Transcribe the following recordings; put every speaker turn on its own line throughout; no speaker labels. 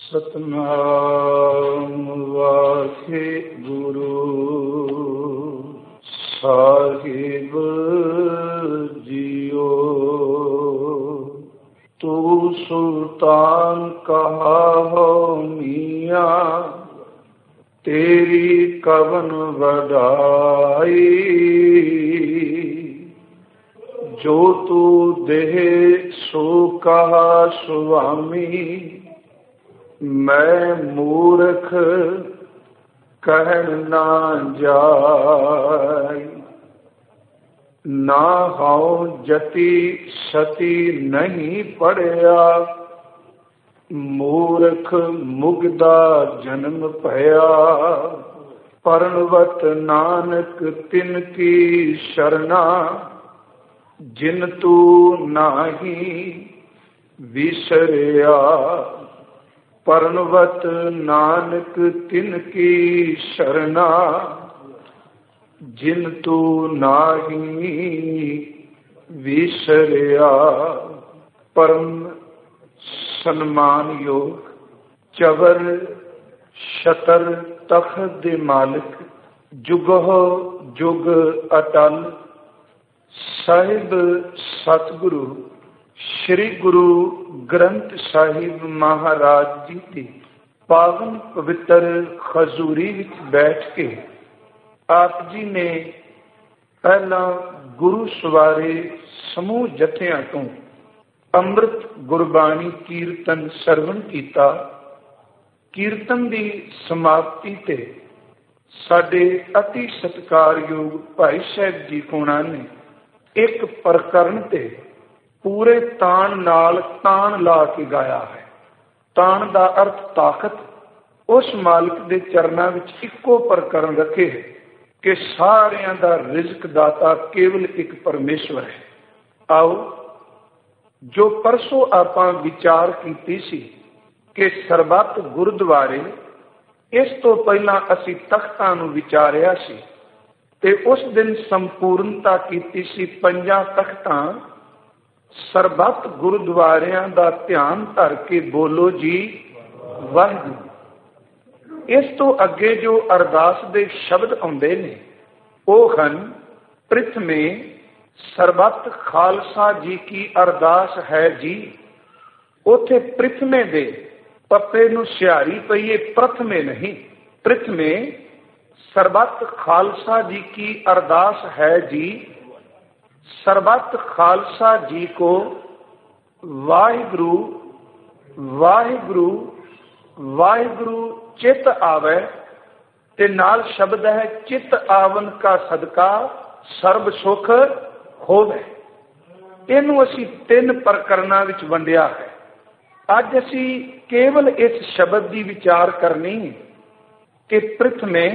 ਸਤਨਾਮ ਵਾਹਿਗੁਰੂ ਸਾਹਿਬ JIO. ਤੂੰ ਸੁਲਤਾਨ ਕਹਾ ਹੋ ਮੀਆਂ, ਤੇਰੀ ਕਵਨ ਵਡਾਈ। ਜੋ ਤੂੰ ਦੇਹ ਸੋ ਕਹਾ ਸੁਆਮੀ, ਮੈਂ ਮੂਰਖ ਕਹਿਣ ਨਾ ਜਾਏ। ਨਾ ਹਉ ਜਤੀ ਸਤੀ ਨਹੀਂ ਪੜਿਆ, ਮੂਰਖ ਮੁਗਦਾ ਜਨਮ ਭਇਆ। ਪਰਣਵਤ ਨਾਨਕ ਤਿਨ ਕੀ ਸ਼ਰਨਾ, ਜਿਨ ਤੂੰ ਨਾਹੀ ਵਿਸਰਿਆ। ਪਰਣਵਤ ਨਾਨਕ ਤਿਨ ਕੀ ਸ਼ਰਨਾ, ਜਿਨ ਤੂੰ ਨਾਹੀ ਵਿਸਰਿਆ। ਪਰਮ ਸਨਮਾਨਯੋਗ ਚਵਰ ਛਤਰ ਤਖਤ ਦੇ ਮਾਲਕ, ਜੁਗੋ ਜੁਗ ਅਟਲ ਸਾਹਿਬ ਸਤਿਗੁਰੂ ਸ੍ਰੀ ਗੁਰੂ ਗ੍ਰੰਥ ਸਾਹਿਬ ਮਹਾਰਾਜ ਜੀ ਦੀ ਪਾਵਨ ਪਵਿੱਤਰ ਖਜ਼ੂਰੀ ਵਿੱਚ ਬੈਠ ਕੇ ਆਪ ਜੀ ਨੇ ਪਹਿਲਾਂ ਗੁਰੂ ਸਵਾਰੇ ਸਮੂਹ ਜਥਿਆਂ ਤੋਂ ਅੰਮ੍ਰਿਤ ਗੁਰਬਾਣੀ ਕੀਰਤਨ ਸਰਵਣ ਕੀਤਾ। ਕੀਰਤਨ ਦੀ ਸਮਾਪਤੀ ਤੇ ਸਾਡੇ ਅਤੀ ਸਤਿਕਾਰਯੋਗ ਭਾਈ ਸਾਹਿਬ ਜੀ ਕੋਣਾ ਨੇ ਇੱਕ ਪ੍ਰਕਰਨ ਤੇ ਪੂਰੇ ਤਾਣ ਨਾਲ ਤਾਣ ਲਾ ਕੇ ਗਾਇਆ ਹੈ। ਤਾਣ ਦਾ ਅਰਥ ਤਾਕਤ। ਉਸ ਮਾਲਕ ਦੇ ਚਰਨਾਂ ਵਿੱਚ ਇੱਕੋ ਪ੍ਰਕਰਨ ਰੱਖੇ ਕਿ ਸਾਰਿਆਂ ਦਾ ਰਿਜ਼ਕ ਦਾਤਾ ਕੇਵਲ ਇੱਕ ਪਰਮੇਸ਼ਵਰ ਹੈ। ਆਓ, ਜੋ ਪਰਸੋਂ ਆਪਾਂ ਵਿਚਾਰ ਕੀਤੀ ਸੀ ਕਿ ਸਰਬੱਤ ਗੁਰਦੁਆਰੇ, ਇਸ ਤੋਂ ਪਹਿਲਾਂ ਅਸੀਂ ਤਖਤਾਂ ਨੂੰ ਵਿਚਾਰਿਆ ਸੀ ਤੇ ਉਸ ਦਿਨ ਸੰਪੂਰਨਤਾ ਕੀਤੀ ਸੀ 5 ਤਖਤਾਂ। ਸਰਬੱਤ ਗੁਰਦੁਆਰਿਆਂ ਦਾ ਧਿਆਨ ਧਰ ਕੇ ਬੋਲੋ ਜੀ ਵਾਹਿਗੁਰੂ। ਇਸ ਤੋਂ ਅੱਗੇ ਜੋ ਅਰਦਾਸ ਦੇ ਸ਼ਬਦ ਆਉਂਦੇ ਨੇ ਉਹ ਹਨ, ਪ੍ਰਿਥਮੇ ਸਰਬੱਤ ਖਾਲਸਾ ਜੀ ਕੀ ਅਰਦਾਸ ਹੈ ਜੀ। ਉੱਥੇ ਪ੍ਰਿਥਮੇ ਦੇ ਪੱਪੇ ਨੂੰ ਸਿਹਾਰੀ ਪਈਏ, ਪ੍ਰਥਮੇ ਨਹੀਂ। ਪ੍ਰਿਥਮੇ ਸਰਬੱਤ ਖਾਲਸਾ ਜੀ ਕੀ ਅਰਦਾਸ ਹੈ ਜੀ। ਸਰਬੱਤ ਖਾਲਸਾ ਜੀ ਕੋ ਵਾਹਿਗੁਰੂ ਵਾਹਿਗੁਰੂ ਵਾਹਿਗੁਰੂ ਚਿਤ ਆਵੇ, ਤੇ ਨਾਲ ਸ਼ਬਦ ਹੈ ਚਿਤ ਆਵਨ ਕਾ ਸਦਕਾ ਸਰਬ ਸੁਖ ਹੋਵੇ। ਇਹਨੂੰ ਅਸੀਂ 3 ਪ੍ਰਕਰਨਾਂ ਵਿੱਚ ਵੰਡਿਆ ਹੈ। ਅੱਜ ਅਸੀਂ ਕੇਵਲ ਇਸ ਸ਼ਬਦ ਦੀ ਵਿਚਾਰ ਕਰਨੀ ਕਿ ਪ੍ਰਿਥਮੇ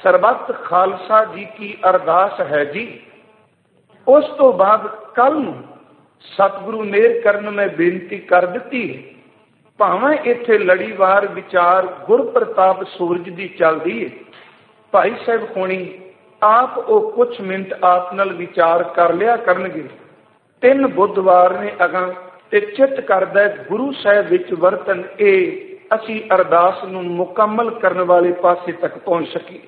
ਸਰਬੱਤ ਖਾਲਸਾ ਜੀ ਕੀ ਅਰਦਾਸ ਹੈ ਜੀ। ਉਸ ਤੋਂ ਬਾਅਦ ਕੱਲ ਨੂੰ ਸਤਿਗੁਰੂ ਮੇਹਰ ਕਰਨ ਮੈਂ ਬੇਨਤੀ ਕਰ ਦਿੱਤੀ, ਭਾਵੇਂ ਇੱਥੇ ਲੜੀਵਾਰ ਵਿਚਾਰ ਗੁਰਪ੍ਰਤਾਪ ਸੂਰਜ ਦੀ ਚੱਲਦੀ ਹੈ, ਭਾਈ ਸਾਹਿਬ ਹੋਣੀ ਆਪ ਉਹ ਕੁਝ ਮਿੰਟ ਆਪ ਨਾਲ ਵਿਚਾਰ ਕਰ ਲਿਆ ਕਰਨਗੇ। 3 ਬੁੱਧਵਾਰ ਨੇ ਅਗਾਂ ਤੇ ਚਿੱਤ ਕਰਦਾ ਗੁਰੂ ਸਾਹਿਬ ਵਿੱਚ ਵਰਤਨ, ਇਹ ਅਸੀਂ ਅਰਦਾਸ ਨੂੰ ਮੁਕੰਮਲ ਕਰਨ ਵਾਲੇ ਪਾਸੇ ਤੱਕ ਪਹੁੰਚ ਸਕੀਏ।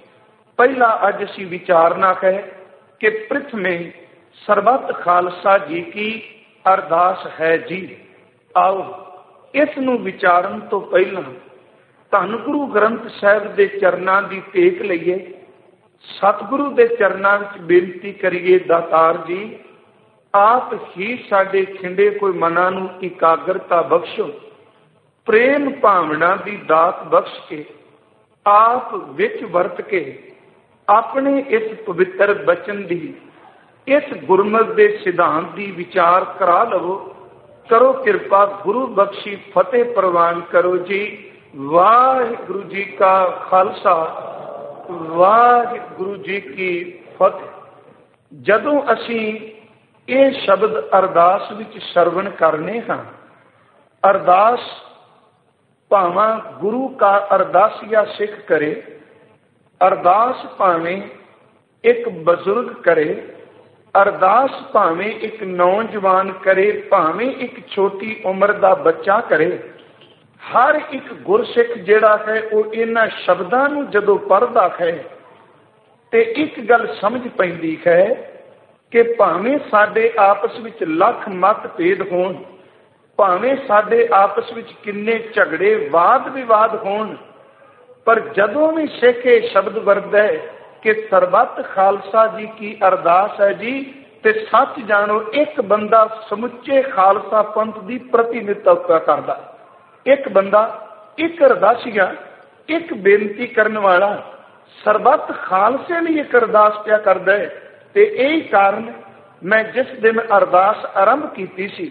ਪਹਿਲਾ ਅੱਜ ਅਸੀਂ ਵਿਚਾਰਨਾ ਹੈ ਕਿ ਪ੍ਰਿਥਮੇ ਸਰਬੱਤ ਖਾਲਸਾ ਜੀ ਕੀ ਅਰਦਾਸ ਹੈ ਜੀ। ਆਓ, ਇਸ ਨੂੰ ਵਿਚਾਰਨ ਤੋਂ ਪਹਿਲਾਂ ਧੰਨ ਗੁਰੂ ਗ੍ਰੰਥ ਸਾਹਿਬ ਦੇ ਚਰਨਾਂ ਦੀ ਟੇਕ ਲਈਏ। ਸਤਿਗੁਰੂ ਦੇ ਚਰਨਾਂ ਵਿੱਚ ਬੇਨਤੀ ਕਰੀਏ, ਦਾਤਾਰ ਜੀ ਆਪ ਹੀ ਸਾਡੇ ਖਿੰਡੇ ਕੋਈ ਮਨਾਂ ਨੂੰ ਇਕਾਗਰਤਾ ਬਖਸ਼ੋ, ਪ੍ਰੇਮ ਭਾਵਨਾ ਦੀ ਦਾਤ ਬਖਸ਼ ਕੇ ਆਪ ਵਿੱਚ ਵਰਤ ਕੇ ਆਪਣੇ ਇਸ ਪਵਿੱਤਰ ਬਚਨ ਦੀ, ਇਸ ਗੁਰਮਤਿ ਦੇ ਸਿਧਾਂਤ ਦੀ ਵਿਚਾਰ ਕਰਾ ਲਵੋ। ਕਰੋ ਕਿਰਪਾ, ਗੁਰੂ ਬਖਸ਼ੀ ਫਤਿਹ ਪ੍ਰਵਾਨ ਕਰੋ ਜੀ। ਵਾਹਿਗੁਰੂ ਜੀ ਕਾ ਖਾਲਸਾ, ਵਾਹਿਗੁਰੂ ਜੀ ਕੀ ਫਤਿਹ। ਜਦੋਂ ਅਸੀਂ ਇਹ ਸ਼ਬਦ ਅਰਦਾਸ ਵਿੱਚ ਸਰਵਣ ਕਰਨੇ ਹਾਂ, ਅਰਦਾਸ ਭਾਵੇਂ ਗੁਰੂ ਕਾ ਅਰਦਾਸੀਆ ਸਿੱਖ ਕਰੇ, ਅਰਦਾਸ ਭਾਵੇਂ ਇੱਕ ਬਜ਼ੁਰਗ ਕਰੇ, ਅਰਦਾਸ ਭਾਵੇਂ ਇੱਕ ਨੌਜਵਾਨ ਕਰੇ, ਭਾਵੇਂ ਇੱਕ ਛੋਟੀ ਉਮਰ ਦਾ ਬੱਚਾ ਕਰੇ, हर एक गुरसिख जिहड़ा है वो इन्हां शब्दां नूं जदों पढ़दा है ते एक गल समझ पैंदी है कि भावें साडे आपस विच लख मत भेद होण, भावें साडे आपस विच किन्ने झगड़े वाद विवाद होण, पर जदों भी सिख ये शब्द वरतदा है कि सरबत खालसा जी की अरदास है जी, ते सच जानो एक बंदा समुचे खालसा पंथ की प्रतिनिधित्व करता, एक बंदा एक अरदासिया एक बेनती करने वाला सरबत खालसे लिए एक अरदास पिया करदा है। ते यही कारण मैं जिस दिन अरदास आरंभ की सी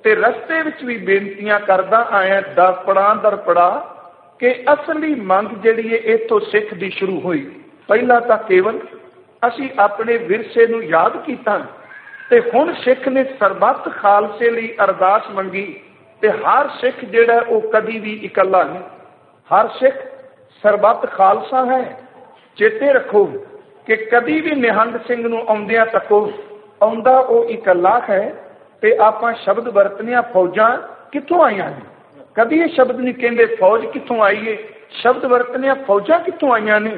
ते रस्ते विच भी बेनतियां करदा आया दर पड़ा कि असली मंग जिहड़ी है इत्थों सिख दी शुरू हुई। पहला तो केवल असी अपने विरसे नूं याद कीता ते हुण सिख ने सरबत खालसे लई अरदास मंगी ते हर सिख जिहड़ा वो कदी भी इकल्ला नहीं, हर सिख सरबत खालसा है। चेते रखो कि कदी भी निहंग सिंह नूं आउंदियां तको आउंदा वो इकल्ला है ते आपां शब्द वरतनिया फौजां कित्थों आईयां ने, कदी ये शब्द नहीं कहंदे फौज कित्थों आई है, शब्द वरतनिया फौजां कित्थों आईयां ने।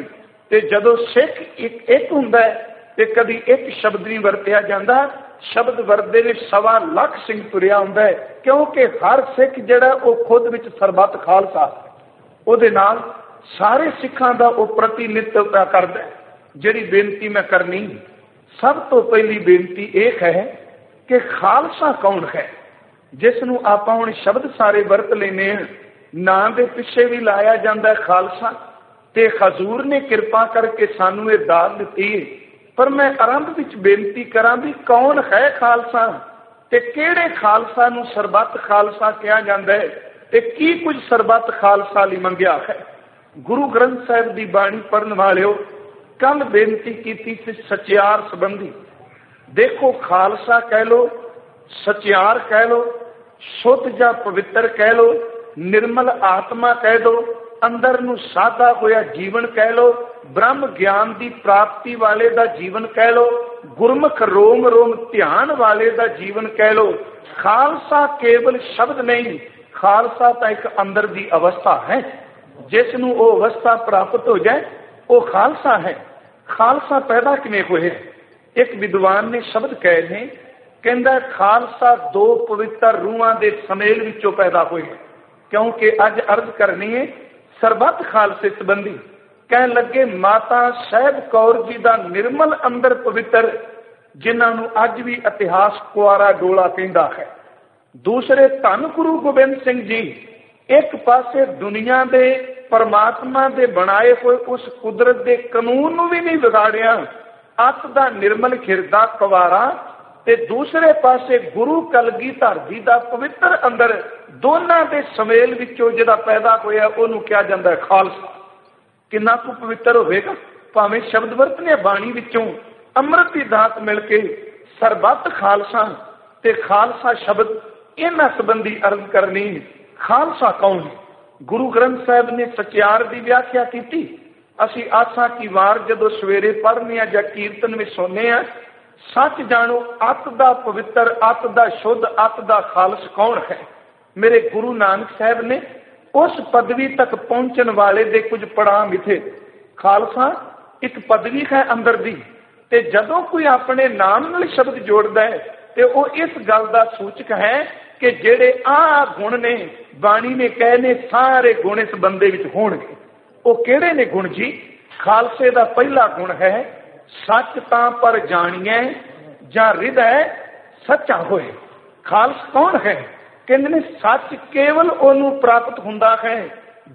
ते जदों सिख एक हुंदा है ते कदी एक शब्द नहीं वरतिया जांदा, शब्द वरतदे ने 1.25 लाख सिंह तुरिया हुंदा है, क्योंकि हर सिख जिहड़ा वो खुद विच सरबत खालसा उहदे नाल सारे सिखां दा वो प्रतिनिधित्व करदा है। जिहड़ी बेनती मैं करनी, सब तो पहली बेनती एक है कि खालसा कौन है, जिसनों आपां हुण शब्द सारे वरत लेने हैं, नां दे पिछे भी लाया जाता है खालसा, ते हजूर ने कृपा करके सानू ये दात दिती है। पर मैं आरंभ विच बेनती करा भी कौन है खालसा ते किहड़े खालसा नूं सरबत खालसा कहा जाता है ते की कुछ सरबत खालसा लई मंगिया है। गुरु ग्रंथ साहिब की बाणी पढ़न वालिओ, कल बेनती की सचियार संबंधी, देखो खालसा कह लो, सचियार कह लो, शुद्ध जा पवित्र कह लो, निर्मल आत्मा कह दो, अंदर नूं साधा होया जीवन कह लो, ब्रह्म ज्ञान की प्राप्ति वाले दा जीवन कह लो, गुरमुख रोम रोम ध्यान वाले दा जीवन कह लो। खालसा केवल शब्द नहीं, खालसा तो एक अंदर की अवस्था है, जिसनूं वो अवस्था प्राप्त हो जाए वो खालसा है। खालसा पैदा किवें होए? एक विद्वान ने शब्द कहे ने, कहंदा खालसा दो पवित्र रूहां दे समेल विचों पैदा होए। क्योंकि अज अर्ज करनी है सरबत खालसे संबंधी, कह लगे माता साहिब कौर जी का निर्मल अंदर पवित्र, जिन्होंने अज भी इतिहास कुआरा डोला कहता है। दूसरे धन गुरु गोबिंद सिंह जी एक पासे दुनिया दे परमात्मा दे बनाए हुए उस कुदरत के कानून नूं भी नहीं बिगाड़िया, अत दा निर्मल खिरदा कुवारा, ते दूसरे पासे गुरु कलगीधर जी का पवित्र अंदर, दोनों के समेल विचों जिहड़ा पैदा होया उहनूं कहा जाता है खालसा। किन्ना कु पवित्र होवेगा, भावें शब्द वरतने बाणी विचों अमृत की दात मिल के सरबत खालसा ते खालसा शब्द इन्हां संबंधी अर्ज करनी। खालसा कौन है? गुरु ग्रंथ साहिब ने सचियार की व्याख्या की। असी आसा की वार जदों सवेरे पढ़ने या कीर्तन में सुनने, सच जानो अत दा पवित्र, अत दा शुद्ध, अत दा खालस कौन है। मेरे गुरु नानक साहब ने उस पदवी तक पहुंचने वाले दे कुछ पड़ाव मिथे। खालसा एक पदवी है अंदर दी, ते जदों कोई अपने नाम नाल शब्द जोड़दा है ते वो इस गल का सूचक है कि जेड़े आ गुण ने बाणी ने कहने सारे गुण इस बंदे विच होणगे। वो किहड़े ने गुण जी? खालसे का पहला गुण है सच तां पर जाणीए जां हृदय सच्चा होए। खालस कौन है? कहंदे ने सच केवल ओनू प्राप्त हुंदा है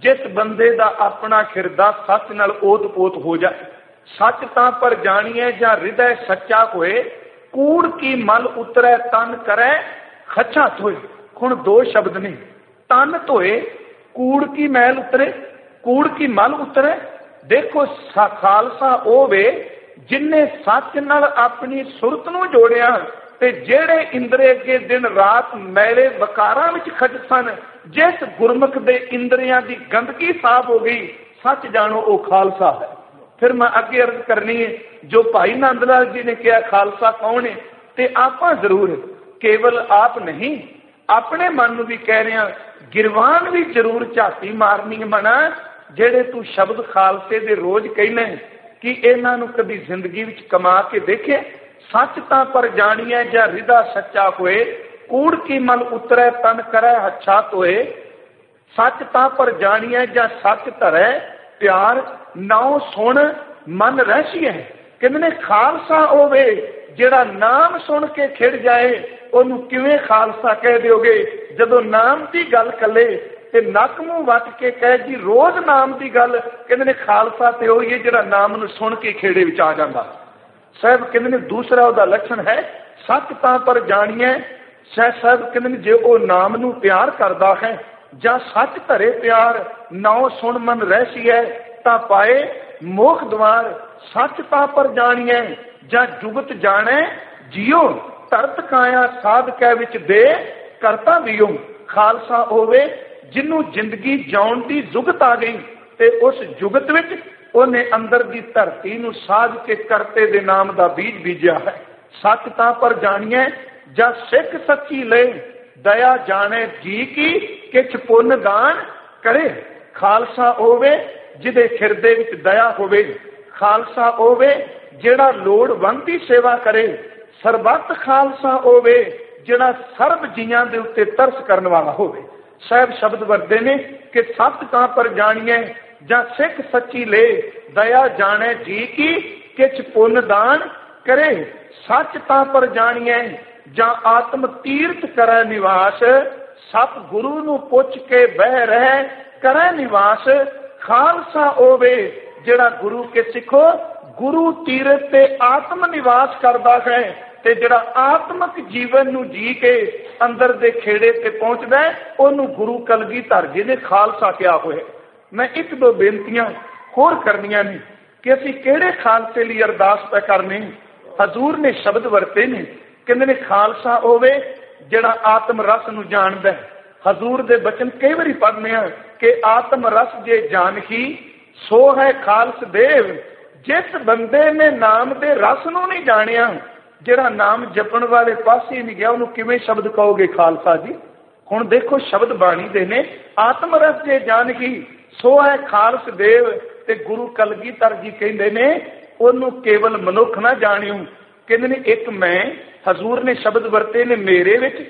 जिस बंदे दा अपना हिरदा सच नाल ओत-पोत हो जाए। सच तां पर जाणीए जां हृदय सच्चा होए, कूड़ की मल उतरै तन करे खच्चा धोए। हुण दो शब्द ने, तन धोए, कूड़ की मैल उतरे, कूड़ की मल उतरे। देखो खालसा ओ वे जिन्ने सच नाल अपनी सुरत नूं जोड़िया ते जेड़े इंद्रे अगे दिन रात मैले वकारां विच खच सन, जिस गुरमुख दे इंद्रियां दी गंदगी साफ हो गई, सच जानो ओ खालसा है। फिर मैं अगे अर्ज करनी है, जो भाई नंद लाल जी ने कहा खालसा कौन है, ते आपां जरूर केवल आप नहीं अपने मन नूं भी कह रहे हैं, गिरवान भी जरूर झाती मारनी मना जेड़े तू शब्द खालसे दे रोज कहने कि इन्हां नूं कभी जिंदगी विच कमा के देखे। सच तां पर जानिए जा रिदा सच्चा होए, कूड़ की मन उतरे तन करे हच्छा तोए। सच तां पर जानिए जा सच धरै प्यार, नाउ सुन मन रहसिए। कहंदे खालसा होवे जेड़ा नाम सुन के खिड़ जाए, ओनू किवें खालसा कह दोगे जदों नाम की गल कले ते नक मूंह वट के कहे जी रोज नाम की गल। कहंदे खालसा ते ओही है जेड़ा नाम नूं सुन के खेड़े विच आ जांदा। साहब कहंदे दूसरा उहदा लक्षण है सच तां पर जानिए। साहब कहंदे जे ओ नाम नूं प्यार करदा है जां सच धरे प्यार, नाउ सुन मन रहसिए तां पाए मोख द्वार। सच तां पर जानिए जां जुगत जाने जियो, धरत काया साध कै विच दे करता दियो। खालसा होवे जिन्हों जिंदगी जिउण दी जुगत आ गई ते उस जुगत विच उन्हें अंदर दी धरती नूं साध के करते दे नाम दा बीज बीजिया है। सच तां पर जानिए जां सिख सच्ची ले, दया जाने जी की किछ पुन दान करे। खालसा होवे जिदे खिरदे विच दया होवे, खालसा होवे जेड़ा लोड़वंद दी सेवा करे। सरबत खालसा होवे जेड़ा सर्ब जीआं दे उत्ते तरस करन वाला होवे। साहब शब्द वरते ने कि सच तां पर जानिए जां सिख सच्ची ले, दया जाने जी की किछ पुन दान करे। सच तां पर जानिए जां आत्म तीर्थ करे निवास, सत गुरु नूं पुछ के बह रहे करे निवास। खालसा होवे जेड़ा गुरु के सिखो, गुरु तीरथ ते आत्म निवास करदा है ते जेड़ा आत्मक जीवन नूं जी के अंदर दे खेड़े ते पहुंचदा है ओनू गुरु कलगीधर जी ने खालसा किया होए। मैं एक दो बेनतियां होर करनियां ने कि असीं किहड़े खालसे लई अरदास पे करनी। हजूर ने शब्द वरते ने, कहंदे ने खालसा होवे जेड़ा आत्म रस नूं जाणदा है। हजूर दे बचन कई बारी पढ़ने हैं कि आत्म रस जे जानकी सो है खालस देव। जिस बंदे ने नाम दे रस नूं नहीं जानिया, जेड़ा नाम जपण वाले पासे नहीं गया, उन्हों किवें शब्द कहोगे खालसा जी। हुण देखो शब्द बाणी दे ने, आत्म रस जे जानकी सो है खालस देव। ते गुरु कलगीधर जी कहंदे ने ओनू केवल मनुख ना जाणियो। कहंदे ने एक मैं, हजूर ने शब्द वरते ने मेरे विच,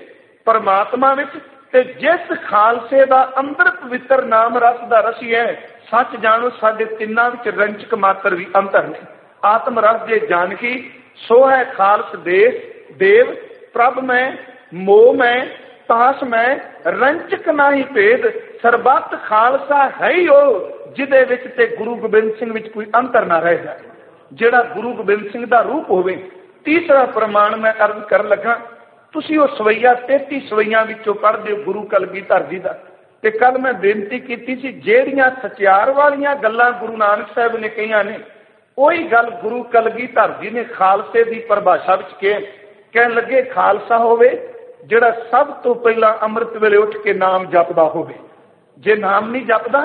परमात्मा विच, ते जिस खालसे दा अंदर पवित्र नाम रस दा रसी है। सच जानो साडे तिन्नां विच रंजक मात्र भी अंतर नहीं। आत्म रस जे जानकी सो है खालस देव। प्रभ में मोह में तास में रंजक नाही भेद, सरबत खालसा है ही हो जिदे विच ते गुरु गोबिंद सिंह विच कोई अंतर ना रह जाए, जेड़ा गुरु गोबिंद सिंह दा रूप होवे। तीसरा प्रमाण मैं अर्ज कर लगा, तुसी वो सवैया 33 सवैया विचों पढ़दे हो गुरु कलगीधर जी दा। ते कल मैं बेनती कीती सी जेड़ियां सचियार वालियां गल्लां गुरु नानक साहब ने कहियां ने, ਉਹੀ ਗੱਲ ਗੁਰੂ ਕਲਗੀਧਰ ਜੀ ਨੇ ਖਾਲਸੇ ਦੀ ਪਰਿਭਾਸ਼ਾ ਵਿੱਚ ਕਹਿਣ ਲੱਗੇ ਖਾਲਸਾ ਹੋਵੇ ਜਿਹੜਾ ਸਭ ਤੋਂ ਪਹਿਲਾਂ ਅੰਮ੍ਰਿਤ ਵੇਲੇ ਉੱਠ ਕੇ ਨਾਮ ਜਪਦਾ ਹੋਵੇ। ਜੇ ਨਾਮ ਨਹੀਂ ਜਪਦਾ,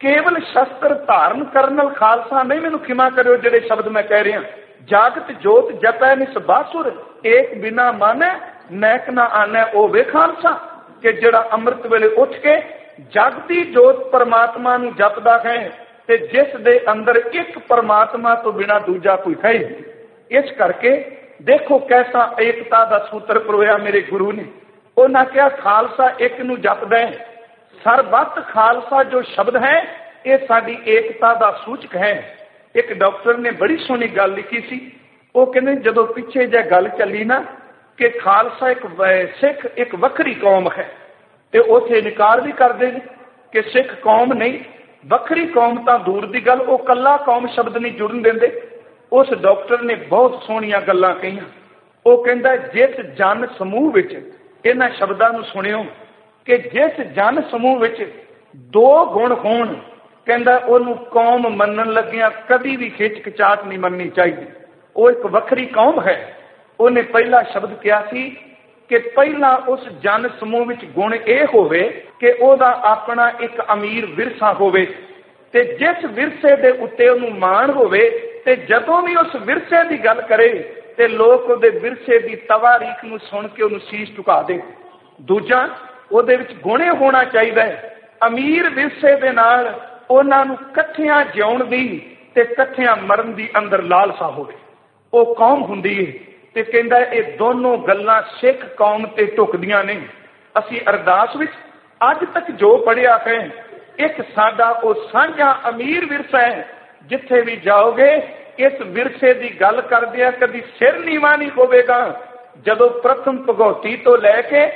ਕੇਵਲ ਸ਼ਸਤਰ ਧਾਰਨ ਕਰਨ ਨਾਲ ਖਾਲਸਾ ਨਹੀਂ। ਮੈਨੂੰ ਖਿਮਾ ਕਰਿਓ ਜਿਹੜੇ ਸ਼ਬਦ ਮੈਂ ਕਹਿ ਰਿਹਾ, ਜਾਗਤ ਜੋਤ ਜਪੈ ਨਿਸਬਾਸੁਰ, ਏਕ ਬਿਨਾ ਮਾਨੈ ਨੈਕ ਨਾ ਆਨੈ, ਉਹ ਵੇ ਖਾਲਸਾ। ਕਿ ਜਿਹੜਾ ਅੰਮ੍ਰਿਤ ਵੇਲੇ ਉੱਠ ਕੇ ਜਗਦੀ ਜੋਤ ਪਰਮਾਤਮਾ ਨੂੰ ਜਪਦਾ ਹੈ ਤੇ ਜਿਸ ਦੇ ਅੰਦਰ ਇੱਕ ਪਰਮਾਤਮਾ ਤੋਂ ਬਿਨਾ ਦੂਜਾ ਕੋਈ ਹੈ। ਇਸ ਕਰਕੇ ਦੇਖੋ ਕੈਸਾ ਏਕਤਾ ਦਾ ਸੂਤਰ ਪਰੋਇਆ ਮੇਰੇ ਗੁਰੂ ਨੇ। ਉਹਨਾਂ ਕਿਹਾ ਖਾਲਸਾ ਇੱਕ ਨੂੰ ਜਪਦਾ ਹੈ। ਸਰਬੱਤ ਖਾਲਸਾ ਜੋ ਸ਼ਬਦ ਹੈ ਇਹ ਸਾਡੀ ਏਕਤਾ ਦਾ ਸੂਚਕ ਹੈ। ਇੱਕ ਡਾਕਟਰ ਨੇ ਬੜੀ ਸੋਹਣੀ ਗੱਲ ਲਿਖੀ ਸੀ। ਉਹ ਕਹਿੰਦੇ ਜਦੋਂ ਪਿੱਛੇ ਜੇ ਗੱਲ ਚੱਲੀ ਨਾ ਕਿ ਖਾਲਸਾ ਇੱਕ ਸਿੱਖ ਇੱਕ ਵੱਖਰੀ ਕੌਮ ਹੈ, ਤੇ ਉੱਥੇ ਇਨਕਾਰ ਵੀ ਕਰਦੇ ਨੇ ਕਿ ਸਿੱਖ ਕੌਮ ਨਹੀਂ, ਵੱਖਰੀ ਕੌਮ ਤਾਂ ਦੂਰ ਦੀ ਗੱਲ, ਉਹ ਕੱਲਾ ਕੌਮ ਸ਼ਬਦ ਨਹੀਂ ਜੁੜਨ ਦਿੰਦੇ। ਉਸ ਡਾਕਟਰ ਨੇ ਬਹੁਤ ਸੋਹਣੀਆਂ ਗੱਲਾਂ ਕਹੀਆਂ। ਉਹ ਕਹਿੰਦਾ ਜਿਸ ਜਨ ਸਮੂਹ ਵਿੱਚ, ਇਹਨਾਂ ਸ਼ਬਦਾਂ ਨੂੰ ਸੁਣਿਓ, ਕਿ ਜਿਸ ਜਨ ਸਮੂਹ ਵਿੱਚ 2 ਗੁਣ ਹੋਣ, ਕਹਿੰਦਾ ਉਹਨੂੰ ਕੌਮ ਮੰਨਣ ਲੱਗਿਆਂ ਕਦੀ ਵੀ ਖਿਚਕਚਾਹਟ ਨਹੀਂ ਮੰਨਣੀ ਚਾਹੀਦੀ। ਉਹ ਇੱਕ ਵੱਖਰੀ ਕੌਮ ਹੈ। ਉਹਨੇ ਪਹਿਲਾ ਸ਼ਬਦ ਕਿਹਾ ਸੀ ਕਿ ਪਹਿਲਾਂ ਉਸ ਜਨ ਸਮੂਹ ਵਿੱਚ ਗੁਣ ਇਹ ਹੋਵੇ ਕਿ ਉਹਦਾ ਆਪਣਾ ਇੱਕ ਅਮੀਰ ਵਿਰਸਾ ਹੋਵੇ, ਤੇ ਜਿਸ ਵਿਰਸੇ ਦੇ ਉੱਤੇ ਉਹਨੂੰ ਮਾਣ ਹੋਵੇ, ਤੇ ਜਦੋਂ ਵੀ ਉਸ ਵਿਰਸੇ ਦੀ ਗੱਲ ਕਰੇ ਤੇ ਲੋਕ ਉਹਦੇ ਵਿਰਸੇ ਦੀ ਤਵਾਰੀਖ ਨੂੰ ਸੁਣ ਕੇ ਉਹਨੂੰ ਸੀਸ ਝੁਕਾ ਦੇ। ਦੂਜਾ, ਉਹਦੇ ਵਿੱਚ ਗੁਣੇ ਹੋਣਾ ਚਾਹੀਦਾ ਹੈ। ਅਮੀਰ ਵਿਰਸੇ ਦੇ ਨਾਲ ਉਹਨਾਂ ਨੂੰ ਇਕੱਠਿਆਂ ਜਿਉਣ ਦੀ ਤੇ ਇਕੱਠਿਆਂ ਮਰਨ ਦੀ ਅੰਦਰ ਲਾਲਸਾ ਹੋਵੇ, ਉਹ ਕੌਮ ਹੁੰਦੀ ਹੈ। ਤੇ ਕਹਿੰਦਾ ਇਹ ਦੋਨੋਂ ਗੱਲਾਂ ਸਿੱਖ ਕੌਮ ਤੇ ਢੁਕਦੀਆਂ ਨੇ। ਅਸੀਂ ਅਰਦਾਸ ਵਿੱਚ ਅੱਜ ਤੱਕ ਜੋ ਪੜ੍ਹਿਆ ਹੈ, ਇੱਕ ਸਾਡਾ ਉਹ ਸਾਂਝਾ ਅਮੀਰ ਵਿਰਸਾ ਹੈ। ਜਿੱਥੇ ਵੀ ਜਾਓਗੇ ਇਸ ਵਿਰਸੇ ਦੀ ਗੱਲ ਕਰਦੇ ਆ, ਕਦੀ ਸਿਰ ਨੀਵਾਂ ਨਹੀਂ ਹੋਵੇਗਾ। ਜਦੋਂ ਪ੍ਰਥਮ ਭਗਉਤੀ ਤੋਂ ਲੈ ਕੇ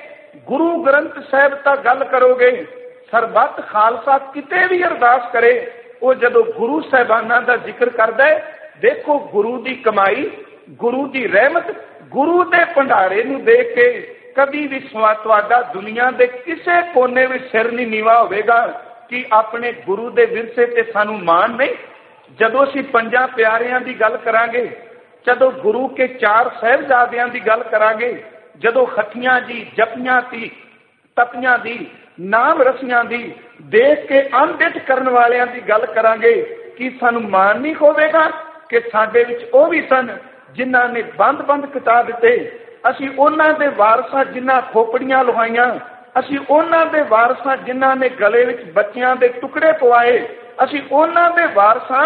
ਗੁਰੂ ਗ੍ਰੰਥ ਸਾਹਿਬ ਤੱਕ ਗੱਲ ਕਰੋਗੇ, ਸਰਬੱਤ ਖਾਲਸਾ ਕਿਤੇ ਵੀ ਅਰਦਾਸ ਕਰੇ, ਉਹ ਜਦੋਂ ਗੁਰੂ ਸਾਹਿਬਾਨਾਂ ਦਾ ਜ਼ਿਕਰ ਕਰਦਾ ਹੈ, ਦੇਖੋ ਗੁਰੂ ਦੀ ਕਮਾਈ, ਗੁਰੂ ਦੀ ਰਹਿਮਤ, ਗੁਰੂ ਦੇ ਭੰਡਾਰੇ ਨੂੰ ਦੇਖ ਕੇ ਕਦੀ ਵੀ ਤੁਹਾਡਾ ਦੁਨੀਆ ਦੇ ਕਿਸੇ ਕੋਨੇ ਵਿੱਚ ਸਿਰ ਨਹੀਂ ਨੀਵਾ ਹੋਵੇਗਾ ਕਿ ਆਪਣੇ ਗੁਰੂ ਦੇ ਵਿਰਸੇ ਤੇ ਸਾਨੂੰ ਮਾਣ ਨਹੀਂ। ਜਦੋਂ ਅਸੀਂ ਪੰਜਾਂ ਪਿਆਰਿਆਂ ਦੀ ਗੱਲ ਕਰਾਂਗੇ, ਜਦੋਂ ਗੁਰੂ ਕੇ 4 ਸਾਹਿਬਜ਼ਾਦਿਆਂ ਦੀ ਗੱਲ ਕਰਾਂਗੇ, ਜਦੋਂ ਖੱਟੀਆਂ ਜੀ, ਜਪੀਆਂ ਦੀ, ਤਪੀਆਂ ਦੀ, ਨਾਮ ਰਸੀਆਂ ਦੀ ਦੇਖ ਕੇ ਅਣਡਿੱਠ ਕਰਨ ਵਾਲਿਆਂ ਦੀ ਗੱਲ ਕਰਾਂਗੇ, ਕਿ ਸਾਨੂੰ ਮਾਣ ਨਹੀਂ ਹੋਵੇਗਾ ਕਿ ਸਾਡੇ ਵਿੱਚ ਉਹ ਵੀ ਸਨ ਜਿਨ੍ਹਾਂ ਨੇ ਬੰਦ ਕਟਾ ਦਿੱਤੇ। ਅਸੀਂ ਉਹਨਾਂ ਦੇ ਵਾਰਸਾਂ ਜਿਨ੍ਹਾਂ ਖੋਪੜੀਆਂ ਲੁਹਾਈਆਂ, ਅਸੀਂ ਉਹਨਾਂ ਦੇ ਵਾਰਸਾਂ ਜਿਨ੍ਹਾਂ ਨੇ ਗਲੇ ਵਿੱਚ ਬੱਚਿਆਂ ਦੇ ਟੁਕੜੇ ਪਵਾਏ, ਅਸੀਂ ਉਹਨਾਂ ਦੇ ਵਾਰਸਾਂ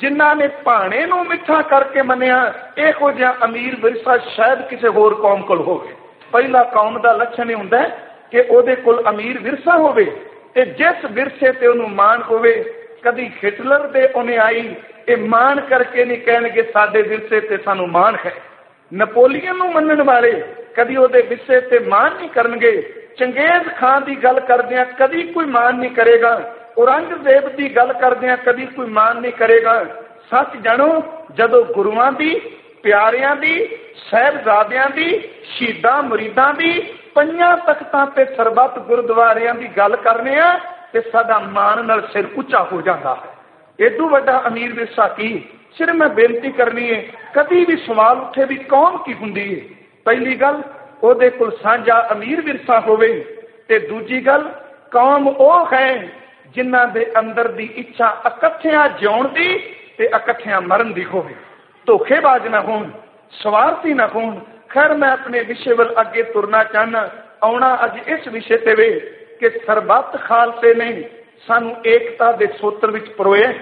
ਜਿਨ੍ਹਾਂ ਨੇ ਭਾਣੇ ਨੂੰ ਮਿੱਠਾ ਕਰਕੇ ਮੰਨਿਆ। ਇਹੋ ਜਿਹਾ ਅਮੀਰ ਵਿਰਸਾ ਸ਼ਾਇਦ ਕਿਸੇ ਹੋਰ ਕੌਮ ਕੋਲ ਹੋਵੇ। ਪਹਿਲਾ ਕੌਮ ਦਾ ਲੱਛਣ ਇਹ ਹੁੰਦਾ ਹੈ ਕਿ ਉਹਦੇ ਕੋਲ ਅਮੀਰ ਵਿਰਸਾ ਹੋਵੇ ਤੇ ਜਿਸ ਵਿਰਸੇ ਤੇ ਉਹਨੂੰ ਮਾਣ ਹੋਵੇ। ਕਦੀ ਹਿਟਲਰ ਦੇ ਉਹਨੇ ਆਈ ਇਹ ਮਾਣ ਕਰਕੇ ਨਹੀਂ ਕਹਿਣਗੇ ਸਾਡੇ ਵਿਰਸੇ ਤੇ ਸਾਨੂੰ ਮਾਣ ਹੈ। ਨਪੋਲੀਅਨ ਨੂੰ ਮੰਨਣ ਵਾਲੇ ਕਦੀ ਉਹਦੇ ਵਿਰਸੇ ਤੇ ਮਾਣ ਨਹੀਂ ਕਰਨਗੇ। ਚੰਗੇਜ਼ ਖਾਨ ਦੀ ਗੱਲ ਕਰਦਿਆਂ ਕਦੀ ਕੋਈ ਮਾਣ ਨਹੀਂ ਕਰੇਗਾ। ਔਰੰਗਜ਼ੇਬ ਦੀ ਗੱਲ ਕਰਦਿਆਂ ਕਦੀ ਕੋਈ ਮਾਣ ਨਹੀਂ ਕਰੇਗਾ। ਸੱਚ ਜਾਣੋ, ਜਦੋਂ ਗੁਰੂਆਂ ਦੀ, ਪਿਆਰਿਆਂ ਦੀ, ਸਾਹਿਬਜ਼ਾਦਿਆਂ ਦੀ, ਸ਼ਹੀਦਾਂ ਮੁਰੀਦਾਂ ਦੀ, 5 ਤਖਤਾਂ ਤੇ ਸਰਬੱਤ ਗੁਰਦੁਆਰਿਆਂ ਦੀ ਗੱਲ ਕਰਨੇ ਆ ਤੇ ਸਾਡਾ ਮਾਣ ਨਾਲ ਸਿਰ ਉੱਚਾ ਹੋ ਜਾਂਦਾ ਹੈ। ਏਦੂ ਵੱਡਾ ਅਮੀਰ ਵਿਰਸਾ ਕੀ। ਸਿਰ ਮੈਂ ਬੇਨਤੀ ਕਰਨੀ ਹੈ, ਕਦੀ ਵੀ ਸਵਾਲ ਉੱਠੇ ਵੀ ਕੌਮ ਕੀ ਹੁੰਦੀ ਹੈ, ਪਹਿਲੀ ਗੱਲ ਉਹਦੇ ਕੋਲ ਸਾਂਝਾ ਅਮੀਰ ਵਿਰਸਾ ਹੋਵੇ ਤੇ ਦੂਜੀ ਗੱਲ ਕੌਮ ਉਹ ਹੈ ਜਿਨ੍ਹਾਂ ਦੇ ਅੰਦਰ ਦੀ ਇੱਛਾ ਇਕੱਠਿਆਂ ਜਿਉਣ ਦੀ ਤੇ ਇਕੱਠਿਆਂ ਮਰਨ ਦੀ ਹੋਵੇ। ਧੋਖੇਬਾਜ਼ ਨਾ ਹੋਣ, ਸਵਾਰਥੀ ਨਾ ਹੋਣ। ਖੈਰ ਮੈਂ ਆਪਣੇ ਵਿਸ਼ੇ ਵੱਲ ਅੱਗੇ ਤੁਰਨਾ ਚਾਹੁੰਦਾ। ਆਉਣਾ ਅੱਜ ਇਸ ਵਿਸ਼ੇ ਤੇ ਵੇ ਕਿ ਸਰਬੱਤ ਖਾਲਸੇ ਨੇ ਸਾਨੂੰ ਏਕਤਾ ਦੇ ਸੂਤਰ ਵਿੱਚ ਪਰੋਇਆ।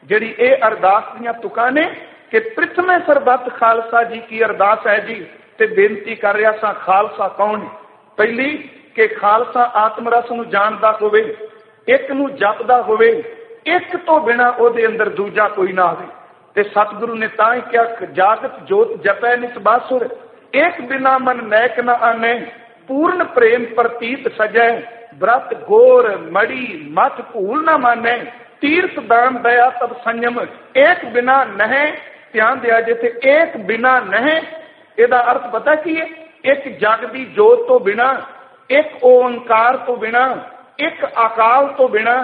ਜਿਹੜੀ ਇਹ ਅਰਦਾਸ ਦੀਆਂ ਤੁਕਾਂ ਨੇ ਕਿ ਪ੍ਰਿਥਮੇ ਸਰਬੱਤ ਖਾਲਸਾ ਜੀ ਕੀ ਅਰਦਾਸ ਹੈ ਜੀ, ਤੇ ਬੇਨਤੀ ਕਰ ਰਿਹਾ ਸਾਂ ਖਾਲਸਾ ਕੌਣ ਹੈ। ਪਹਿਲੀ ਕਿ ਖਾਲਸਾ ਆਤਮ ਰਸ ਨੂੰ ਜਾਣਦਾ ਹੋਵੇ, ਇੱਕ ਨੂੰ ਜਪਦਾ ਹੋਵੇ, ਇੱਕ ਤੋਂ ਬਿਨਾਂ ਉਹਦੇ ਅੰਦਰ ਦੂਜਾ ਕੋਈ ਨਾ ਹੋਵੇ। ਤੇ ਸਤਿਗੁਰੂ ਨੇ ਤਾਂ ਹੀ ਕਿਹਾ ਜਾਗਤ ਜੋਤ ਜਪੈ ਨਿਤ ਬਾਸੁਰ, ਇੱਕ ਬਿਨਾ ਮਨ ਨੈਕ ਨਾ ਆਨੇ, ਪੂਰਨ ਪ੍ਰੇਮ ਪ੍ਰਤੀਤ ਸਜੈ, ਬ੍ਰਤ ਗੋਰ ਮੜੀ ਮਤ ਭੂਲ ਨਾ ਮਾਨੇ, ਤੀਰਥ ਦਾਨ ਦਇਆ ਤਬ ਸੰਜਮ, ਇੱਕ ਬਿਨਾ ਨਹਿ। ਧਿਆਨ ਦਿਆ ਜੇ ਤੇ ਇੱਕ ਬਿਨਾ ਨਹਿ, ਇਹਦਾ ਅਰਥ ਪਤਾ ਕੀ ਹੈ? ਇੱਕ ਜਗ ਦੀ ਜੋਤ ਤੋਂ ਬਿਨਾ, ਇੱਕ ਓੰਕਾਰ ਤੋਂ ਬਿਨਾ, ਇੱਕ ਅਕਾਲ ਤੋਂ ਬਿਨਾ,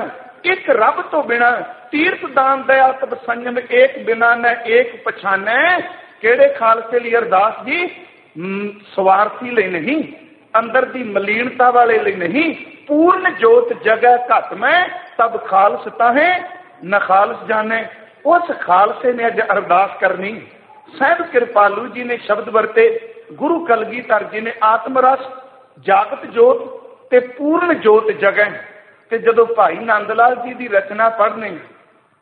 ਇੱਕ ਰੱਬ ਤੋਂ ਬਿਨਾ, ਤੀਰਥ ਦਾਨ ਦਇਆ ਤਬ ਸੰਜਮ, ਇੱਕ ਬਿਨਾ ਨ ਇੱਕ ਪਛਾਨੈ। ਕਿਹੜੇ ਖਾਲਸੇ ਲਈ ਅਰਦਾਸ ਜੀ? ਸਵਾਰਥੀ ਲਈ ਨਹੀਂ, ਅੰਦਰ ਦੀ ਮਲੀਨਤਾ ਵਾਲੇ ਲਈ ਨਹੀਂ। ਪੂਰਨ ਜੋਤ ਜਗੈ ਘਟ ਮੈਂ ਤਬ ਖਾਲਸ ਤਾਹੇ ਨ ਖਾਲਸ ਜਾਣੇ। ਉਸ ਖਾਲਸੇ ਨੇ ਅੱਜ ਅਰਦਾਸ ਕਰਨੀ। ਸਾਹਿਬ ਕਿਰਪਾਲੂ ਜੀ ਨੇ ਸ਼ਬਦ ਵਰਤੇ, ਗੁਰੂ ਕਲਗੀਧਰ ਜੀ ਨੇ ਆਤਮ ਰਸ, ਜਾਗਤ ਜੋਤ ਤੇ ਪੂਰਨ ਜੋਤ ਜਗੈ। ਤੇ ਜਦੋਂ ਭਾਈ ਨੰਦ ਲਾਲ ਜੀ ਦੀ ਰਚਨਾ ਪੜ੍ਹਨੀ,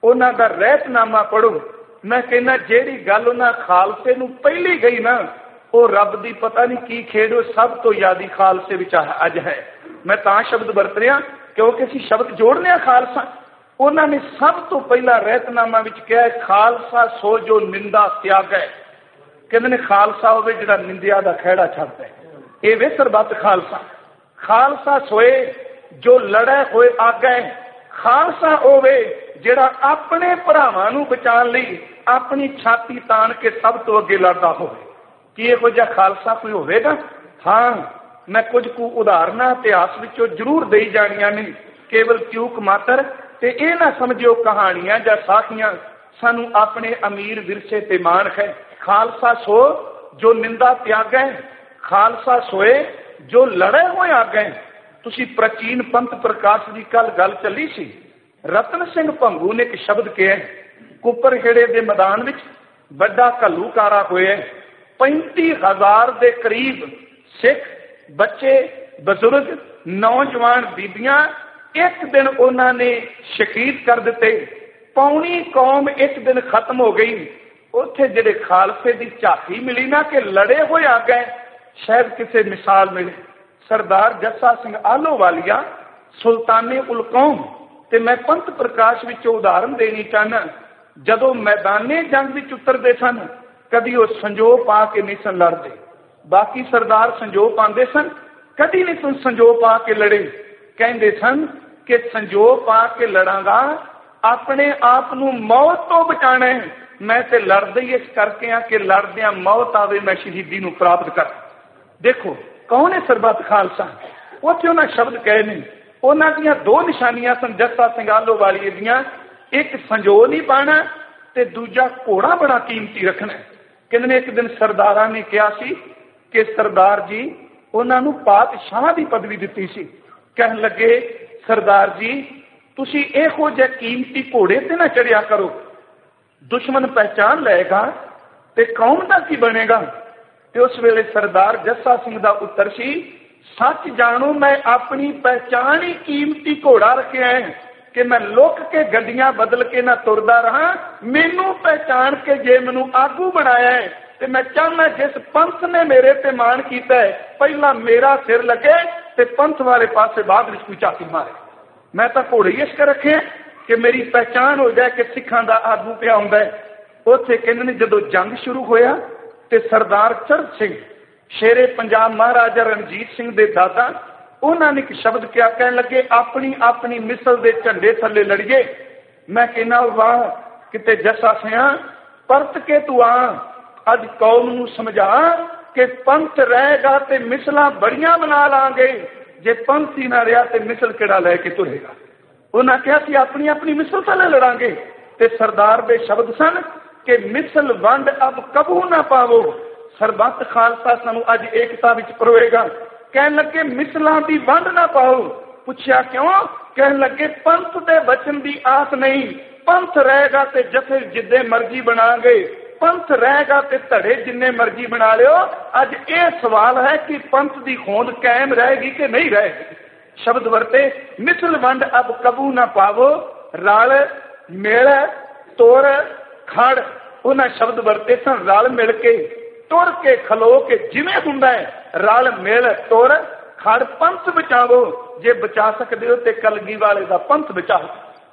ਉਹਨਾਂ ਦਾ ਰਹਿਤਨਾਮਾ ਪੜ੍ਹੋ, ਮੈਂ ਕਹਿੰਦਾ ਜਿਹੜੀ ਗੱਲ ਉਹਨਾਂ ਖਾਲਸੇ ਨੂੰ ਪਹਿਲੀ ਗਈ ਨਾ, ਉਹ ਰੱਬ ਦੀ ਪਤਾ ਨਹੀਂ ਕੀ ਖੇਡ ਉਹ ਸਭ ਤੋਂ ਯਾਦੀ ਖਾਲਸੇ ਵਿੱਚ ਅੱਜ ਹੈ। ਮੈਂ ਤਾਂ ਸ਼ਬਦ ਵਰਤ ਰਿਹਾ ਕਿਉਂਕਿ ਅਸੀਂ ਸ਼ਬਦ ਜੋੜਨੇ ਆ ਖਾਲਸਾ। ਉਹਨਾਂ ਨੇ ਸਭ ਤੋਂ ਪਹਿਲਾਂ ਰਹਿਤਨਾਮਾ ਵਿੱਚ ਕਿਹਾ ਖਾਲਸਾ ਸੋ ਜੋ ਨਿੰਦਾ ਤਿਆਗੈ। ਕਹਿੰਦੇ ਨੇ ਖਾਲਸਾ ਹੋਵੇ ਜਿਹੜਾ ਨਿੰਦਿਆ ਦਾ ਖਹਿੜਾ ਛੱਡਦਾ। ਇਹ ਵੇ ਸਰਬੱਤ ਖਾਲਸਾ। ਖਾਲਸਾ ਸੋਏ ਜੋ ਲੜੈ ਹੋਏ ਆਗੈ। ਖਾਲਸਾ ਹੋਵੇ ਜਿਹੜਾ ਆਪਣੇ ਭਰਾਵਾਂ ਨੂੰ ਬਚਾਉਣ ਲਈ ਆਪਣੀ ਛਾਤੀ ਤਾਣ ਕੇ ਸਭ ਤੋਂ ਅੱਗੇ ਲੜਦਾ ਹੋਵੇ। ਕੀ ਇਹੋ ਜਿਹਾ ਖਾਲਸਾ ਕੋਈ ਹੋਵੇਗਾ? ਹਾਂ, ਮੈਂ ਕੁਝ ਕੁ ਉਦਾਹਰਨਾਂ ਇਤਿਹਾਸ ਵਿੱਚੋਂ ਜ਼ਰੂਰ ਦੇਈ ਜਾਣੀਆਂ ਨੇ, ਕੇਵਲ ਚੂਕ ਮਾਤਰ। ਤੇ ਇਹ ਨਾ ਸਮਝਿਓ ਕਹਾਣੀਆਂ ਜਾਂ ਸਾਖੀਆਂ। ਸਾਨੂੰ ਆਪਣੇ ਅਮੀਰ ਵਿਰਸੇ ਤੇ ਮਾਣ ਹੈ। ਖਾਲਸਾ ਸੋ ਜੋ ਨਿੰਦਾ ਤਿਆਗੈ, ਖਾਲਸਾ ਸੋਏ ਜੋ ਲੜੇ ਹੋਏ ਆਗੈ। ਤੁਸੀਂ ਪ੍ਰਾਚੀਨ ਪੰਥ ਪ੍ਰਕਾਸ਼ ਦੀ ਕੱਲ ਗੱਲ ਚੱਲੀ ਸੀ। ਰਤਨ ਸਿੰਘ ਭੰਗੂ ਨੇ ਇੱਕ ਸ਼ਬਦ ਕਿਹਾ, ਕੁੱਪਰਖੇੜੇ ਦੇ ਮੈਦਾਨ ਵਿੱਚ ਵੱਡਾ ਘੱਲੂਕਾਰਾ ਹੋਇਆ। 35,000 ਦੇ ਕਰੀਬ ਸਿੱਖ, ਬੱਚੇ, ਬਜ਼ੁਰਗ नौजवान बीबियां एक दिन उन्होंने शहीद कर दिते। पौनी कौम एक दिन खत्म हो गई। उत्थे जिहड़े खालसे की झाकी मिली ना कि लड़े हुए आ गए, शायद किसी मिसाल मिले। सरदार जस्सा सिंह आलोवालिया सुल्ताने उल कौम, ते मैं पंथ प्रकाश विचों उदाहरण देनी चाहना, जदों मैदाने जंग विच उतरदे सन कदी वो संजो पा के नहीं सन लड़ते। बाकी सरदार संजो पाते सन, कदी नहीं तुम संजो पा के लड़े। कहते सन कि संजो पा के लड़ांगा, अपने आप को मौत तो बचाना है। मैं तो लड़दे ही इस करके हाँ कि लड़दियां मौत आवे, मैं शहीदी नूं प्राप्त कर। देखो कौन है सरबत खालसा? उत्थे उन्हें शब्द कहे नहीं। उन्होंने दो निशानियां सन जस्सा सिंह आलोवालिए दियां, एक संजो नहीं पाना ते दूजा घोड़ा बड़ा कीमती रखना। कहते एक दिन सरदारा ने कहा सी कि सरदार जी उन्होंने पातशाह की पदवी दी सी। कह लगे सरदार जी तुसी इहो जिहे कीमती घोड़े ते ना चढ़िया करो, दुश्मन पहचान लेगा ते कौम का की बनेगा। ते उस वेले सरदार जस्सा सिंह का उत्तर सी, सच जानो मैं अपनी पहचान ही कीमती घोड़ा रखिया है कि मैं लुक के गड्डियां बदल के ना तुरदा रहा। मैनू पहचान के जे मैनू आगू बनाया है ते मैं चाहना जिस पंथ ने मेरे ते मान किया है पहला मेरा सिर लगे ते पंथ वाले पासे बाद में कोई झाती मारे। मैं तो घोड़े इस कर रखे कि मेरी पहचान हो जाए कि सिखां दा आगू पिया हुंदा है। उत्थे कहंदे ने जदों जंग शुरू होया ते सरदार चढ़ सिंह शेरे पंजाब महाराजा रणजीत सिंह दे दादा उन्होंने एक शब्द क्या कह लगे, अपनी अपनी मिसल दे झंडे थले लड़िए। मैं कहना वाह किते जस्सा सिंह परत के तू आ, अज कौम नूं समझा कि पंथ रहेगा ते मिसलां बड़ियां बना लांगे, जे पंथ ही ना रहा ते मिसल किहड़ा लैके तुरेगा। उन्हें कहा कि अपनी अपनी मिसल थले लड़ांगे। ते सरदार दे शब्द सन कि मिसल वंड अब कबू ना पावो, सरबत खालसा सानू अज एकता विच परोएगा। कह लगे मिसलां दी वंड ना पाओ। पूछया क्यों? कह लगे पंथ दे वचन दी आस नहीं, पंथ रहेगा ते जथे जिद्दे मर्जी बनांगे, पंथ रहेगा ते धड़े जिन्ने मर्जी बना लियो। अज ये सवाल है कि पंथ दी होंद कायम रहेगी कि नहीं रहेगी। शब्द वरते मिसल वंड अब कबू ना पावो, रल मिल तुर खड़। उन्हें शब्द वरते सन रल मिल के तुर के खलो के जिवें हुंदा है, रल मिल तुर खड़ पंथ बचावो। जे बचा सकते हो तो कलगी वाले का पंथ बचाओ।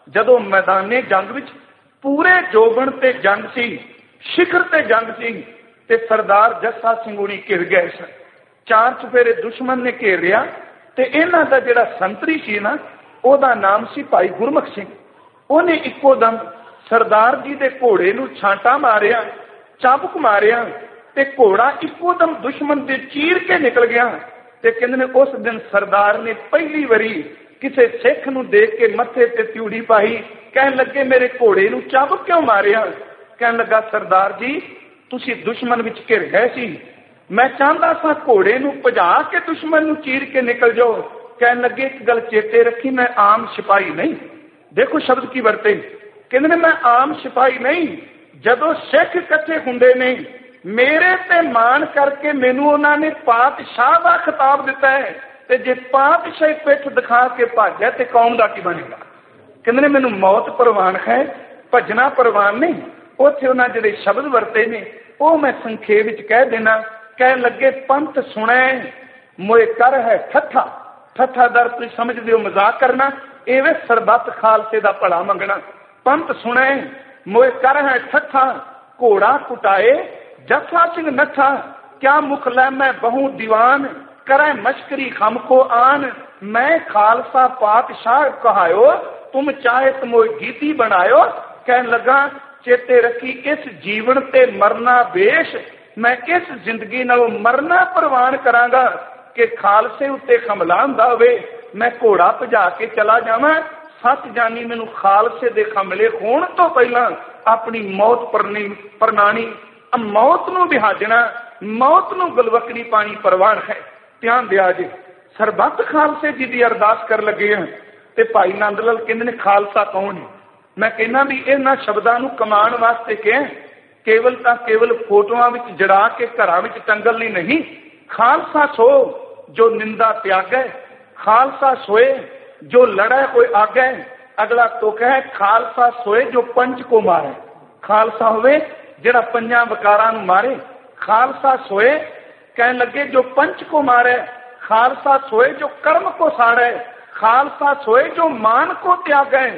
जदों मैदाने जंग विच पूरे जोबन ते जंग सी, शिखर ते जंग सी ते सरदार जस्सा सिंह हुणी घिर गए सन। चार चुफेरे दुश्मन ने घेर लिया ते इन्हां दा जिहड़ा संतरी सी ना ओहदा नाम सी भाई गुरमुख सिंह। उहने इक्को दम सरदार जी दे घोड़े नूं छांटा मारिया, चाबुक मारिया ते घोड़ा इक्को दम दुश्मन दे चीर के निकल गया। ते कहंदे ने उस दिन सरदार ने पहली बारी किसी सिख नूं देख के मत्थे ते त्यूड़ी पाई। कहन लगे मेरे घोड़े नूं चाबुक क्यों मारिया? कहन लगा सरदार जी तुसी दुश्मन विच घिर गए सी, मैं चाहता सा घोड़े नूं भजा के दुश्मन नूं चीर के निकल जाओ। कहन लगे एक गल चेते रखी, मैं आम सिपाही नहीं। देखो शब्द की वरते, कहंदे ने मैं आम सिपाही नहीं। जदों सिख इकट्ठे हुंदे ने मेरे ते मान करके मैनू उन्होंने पातशाह का खिताब दिता है, ते जे पातशाही पिठ दिखा के भाजा ते कौम का की बनेगा। कहंदे ने मैनू मौत परवान है, भजना परवान नहीं। उत्थे उन्हें जिहड़े शब्द वरते ने वो मैं संखेप विच कह देना। कह लगे पंथ सुने मोए कर है ठट्ठा, ठट्ठा दर तुसीं समझदे हो मजाक करना, एवे सरबत खालसे दा भला मंगना। पंथ सुने मोए कर है ठट्ठा, घोड़ा कुटाए जस्सा सिंह नठा, क्या मुखलै मैं बहु दीवान, करे मश्करी खम को आन। मैं खालसा पातशाह कहायो, तुम चाहे तुम गीती बनायो। कहन लगा चेते रखी इस जीवन ते मरना बेश, मैं इस जिंदगी नाल मरना परवान करांगा कि खालसे उत्ते हमला हुंदा होवे, मैं घोड़ा भजा के चला जावां। सच जानी मैनू खालसे दे हमले होण तो पहला अपनी मौत परनानी, मौत नूं बिहाजना, मौत नूं गलवकड़ी पानी परवान है। ध्यान दिया जी, सरबत खालसे जी की अरदास कर लगे हैं ते भाई नंद लाल कहंदे ने खालसा कौन है? मैं कहना भी इन्हां शब्दां नूं कमाण वास्ते कह, केवल तां केवल फोटोआं विच जड़ा के घरां विच टंगल लई नहीं। खालसा सो जो निंदा त्यागै, खालसा सोए जो लड़े कोई आगे। अगला तुक है खालसा सोए जो पंच को मारे। खालसा होवे जिहड़ा पंजां वकारां नूं मारे। खालसा सोए कहन लगे जो पंच को मारे। खालसा सोए जो कर्म को साड़े। खालसा सोए जो मान को त्यागे।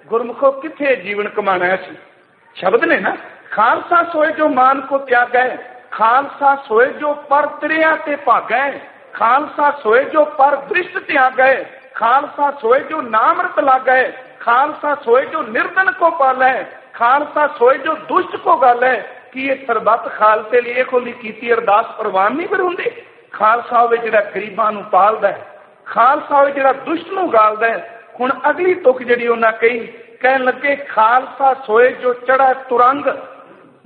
गुरमुखो किथे जीवन कमाना है? शब्द ने ना, खालसा सोए जो मान को त्यागे। खालसा सोए जो पर त्रिया ते भागे। खालसा सोए जो पर दृष्ट त्यागे। खालसा सोए जो नामृत लागे। खालसा सोए जो निर्धन को पाले। खालसा सोए जो दुष्ट को गाले। कि ये सरबत खालसे लिए खोली कीती अरदास प्रवान नहीं पर हुंदी। खालसा होवे जिहड़ा गरीबां नूं पालदा है। खालसा होवे जिहड़ा दुष्ट नूं गालदा है। हुण अगली तुक जिहड़ी उन्हां कही, कहन लगे खालसा सोए जो चढ़ा तुरंग।